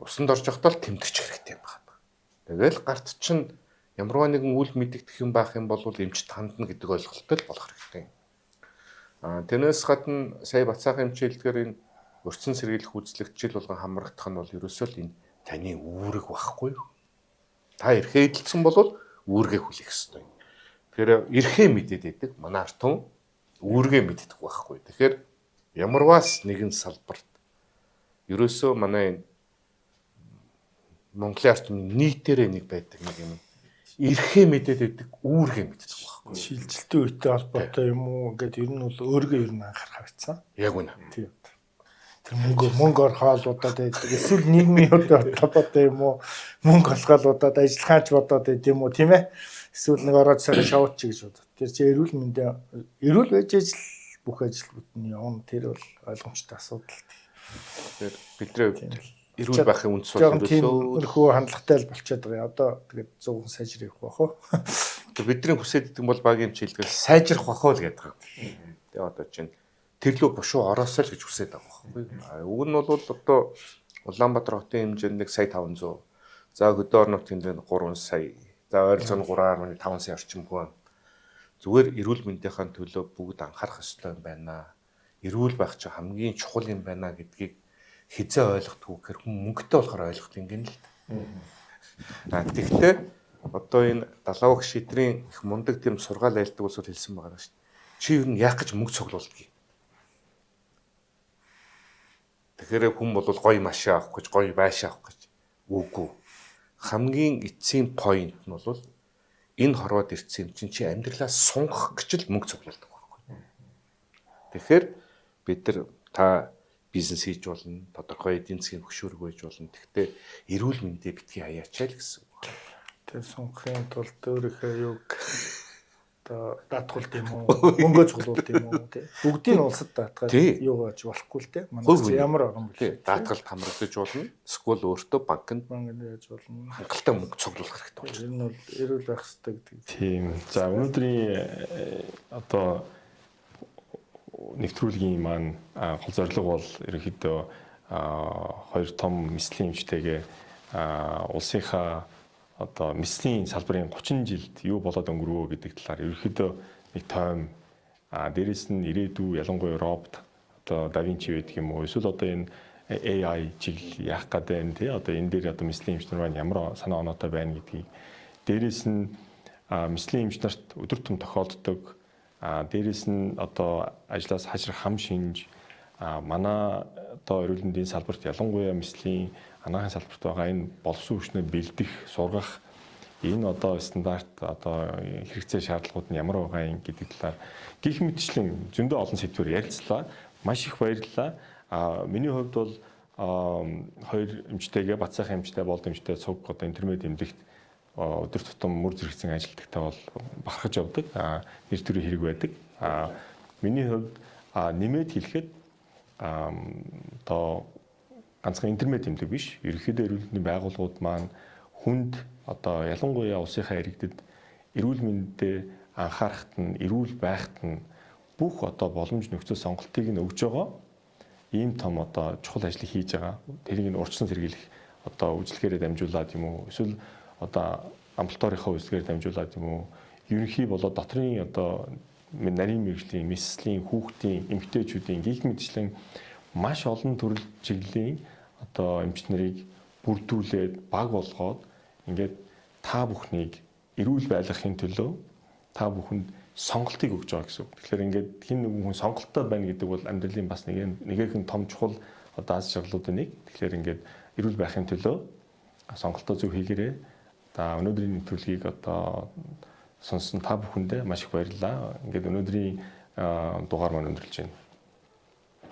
усанд орж явахдаа л тэмдэгч хэрэгтэй юм байна. Тэгэл гарт чинь ямарваа нэгэн үл мэдэгдэх юм байх юм бол эмчт хандна гэдэг ойлголттой л болох хэрэгтэй. Тэрнээс гадна сая Бацаахан эмчилгээр энэ өрцөн сэргийлэх үйлчлэгчил болгон хамрагдах нь бол ерөөсөө л энэ таны үүрэг байхгүй юу? Та эрхээ эдэлсэн бол үүргээ хүлээх ёстой. Тэгэхээр эрхээ мэдээд байдаг манай ард түмэн үүргээ мэддэг байхгүй. Тэгэхээр ямарваас нэгэн салбарт ерөөсөө манай Монголын ард түмний нийтээрээ нэг байдаг нэг юм эрхээ мэдээд байдаг үүргээ мэддэг байхгүй. Шилжилтийн үетэй холбоотой юм уу ингээд ер нь бол өөргөө ер нь анхаарах хэвцээ. Яг үнэ. Тийм. Тэр мөнгөөр хаалуудаад байдаг. Эсвэл нийгмийн холбоотой юм уу? Мөнгө олгоолуудаад ажиллахаач бодоод байд юм уу, тийм ээ? Эсвэл нэг ороод сайхан шоуч гэж бодод. Тэр чи эрүүл мэндэ эрүүл байж ажил бүх ажил бүтэн явна. Тэр бол ойлгомжтой асуудал. Тэгэхээр бидний эрүүл байхын үндэс бол ерөөсөө хандлагатай л болчиход байгаа. Одоо тэгээд 100% сайжрах байх уу? Бидний хүсэж идэг бол багийн хэмжээлдээ сайжрах бах уу л гэдэг. Тэгээ одоо чинь тэрлүү бушуу ороосоо л гэж хүсэж байгаа байхгүй. Уг нь бол одоо Улаанбаатар хотын хэмжээнд 1,500,000. За хөдөө орон нутгийн хэмжээнд 3 сая. За ойролцоогоор 3.5 сая орчим хүн. Зүгээр эрүүл мэндийн төлөө бүгд анхаарах ёстой юм байна. Эрүүл байх чинь хамгийн чухал юм байна гэдгийг хизээ ойлгохгүй гэхээр хүн мөнгөтэй болохоор ойлгох юм гэнэ л. Тэгэхдээ одоо энэ далавх шидрийн их мундаг тийм сургаал айлтдаг улсууд хэлсэн байгаа шүү дээ. Чи юу яах гэж мөнгө цуглуулдаг юм. Тэгэхээр хүн бол гоё машин авах гэж, гоё байшин авах гэж үгүй. Хамгийн эцсийн point нь бол энэ хорвоод ирсэн юм чинь чи амьдралаа сунгах гэж л мөнгө цуглуулдаг байхгүй. Тэгэхээр бид нар та бизнес хийж болно, тодорхой эдийн засгийн хөшүүрэг байж болно. Гэхдээ эрүүл мэндэ битгий хаяачаа л гэсэн үг. Тэр сунгахын тулд өөрийнхөө юг одоо даатгуулт юм уу, мөнгөө цуглуулт юм уу тий. Бүгдийг нь улсад даатгаад юу гэж болохгүй л тий. Манай ямар орон бэ? Даатгалд хамрагдаж болно. Эсвэл өөртөө банкнд яаж болно? хангалттай мөнгө цуглуулах хэрэгтэй болж байна. Энэ бол эрүүл байх хэрэгтэй гэдэг. Тийм. За өнөөдрийн одоо нэвтрүүлгийн маань гол зорилго бол ерөнхийдөө хоёр том мэслийн эмчтэйгээ улсынхаа одоо мэслийн салбарын 30 жилд юу болоод өнгөрөө гэдэг талаар ерөнхийдөө нэг тойм дээрэс нь ирээдүй ялангуяа робот одоо да винчи байдаг юм уу эсвэл одоо энэ AI чиглэл яах гэдэг нь тий одоо энэ дээр одоо мэслийн эмчнэр маань ямар санаа оноотой байна гэдгийг дээрээс нь мэслийн эмч нарт өдөр тутам тохиолддог дээрээс нь одоо ажлаас хажрах хам шинж манай одоо эрүүл мэндийн салбарт ялангуяа мэслийн анагаахын салбарт байгаа энэ боловсон хүчнээ бэлдэх сургах энэ одоо стандарт одоо хэрэгцээ шаардлагууд нь ямар байгаа юм гэдэг талаар гих мэтчлэн зөндөө олон сэдвээр ярилцлаа. Маш их баярлалаа. Миний хувьд бол хоёр эмчтэйгээ Батсайхан эмчтэй болд эмчтэй цуг одоо интермед эмнэлэгт өдөр тутам мөр зэрэгцэн ажилтгтай бол бахархаж явдаг. Нэр төрийн хэрэг байдаг. Миний хувьд нэмээд хэлэхэд одоо ганцхан интермед эмнэлэг биш. Ерөнхийдөө эрүүл мэндийн байгууллагууд маань хүнд одоо ялангуяа улсынхаа иргэдэд эрүүл мэндэд анхаарахт нь эрүүл байхт нь бүх одоо боломж нөхцөл сонголтыг нь өгж байгаа. Ийм том одоо чухал ажлыг хийж байгаа. Тэрийг нь урьдчилан сэргийлэх одоо үйлчлэгээр дамжуулаад юм уу? Эсвэл одоо амбулаторийнхаа үйлчлэгээр дамжуулаад юм уу? Ерөнхий болоод дотрын одоо нарийн мэргэжлийн, мэслийн, хүүхдийн, эмэгтэйчүүдийн гих мэтчлэн маш олон төрөл чиглэлийн одоо эмч нарыг бүрдүүлээд баг болгоод ингээд та бүхнийг эрүүл байлгахын төлөө та бүхэнд сонголтыг өгж байгаа гэсэн үг. Тэгэхээр ингээд хин нэгэн хүн сонголттой байна гэдэг бол амьдралын бас нэгэн том чухал одоо аз жаргалуудын нэг. Тэгэхээр ингээд эрүүл байхын төлөө сонголтоо зөв хийгээрэй. За өнөөдрийн нэвтрүүлгийг одоо сонссон та бүхэндээ маш их баярлалаа. Ингээд өнөөдрийн дугаар маань өндөрлж байна.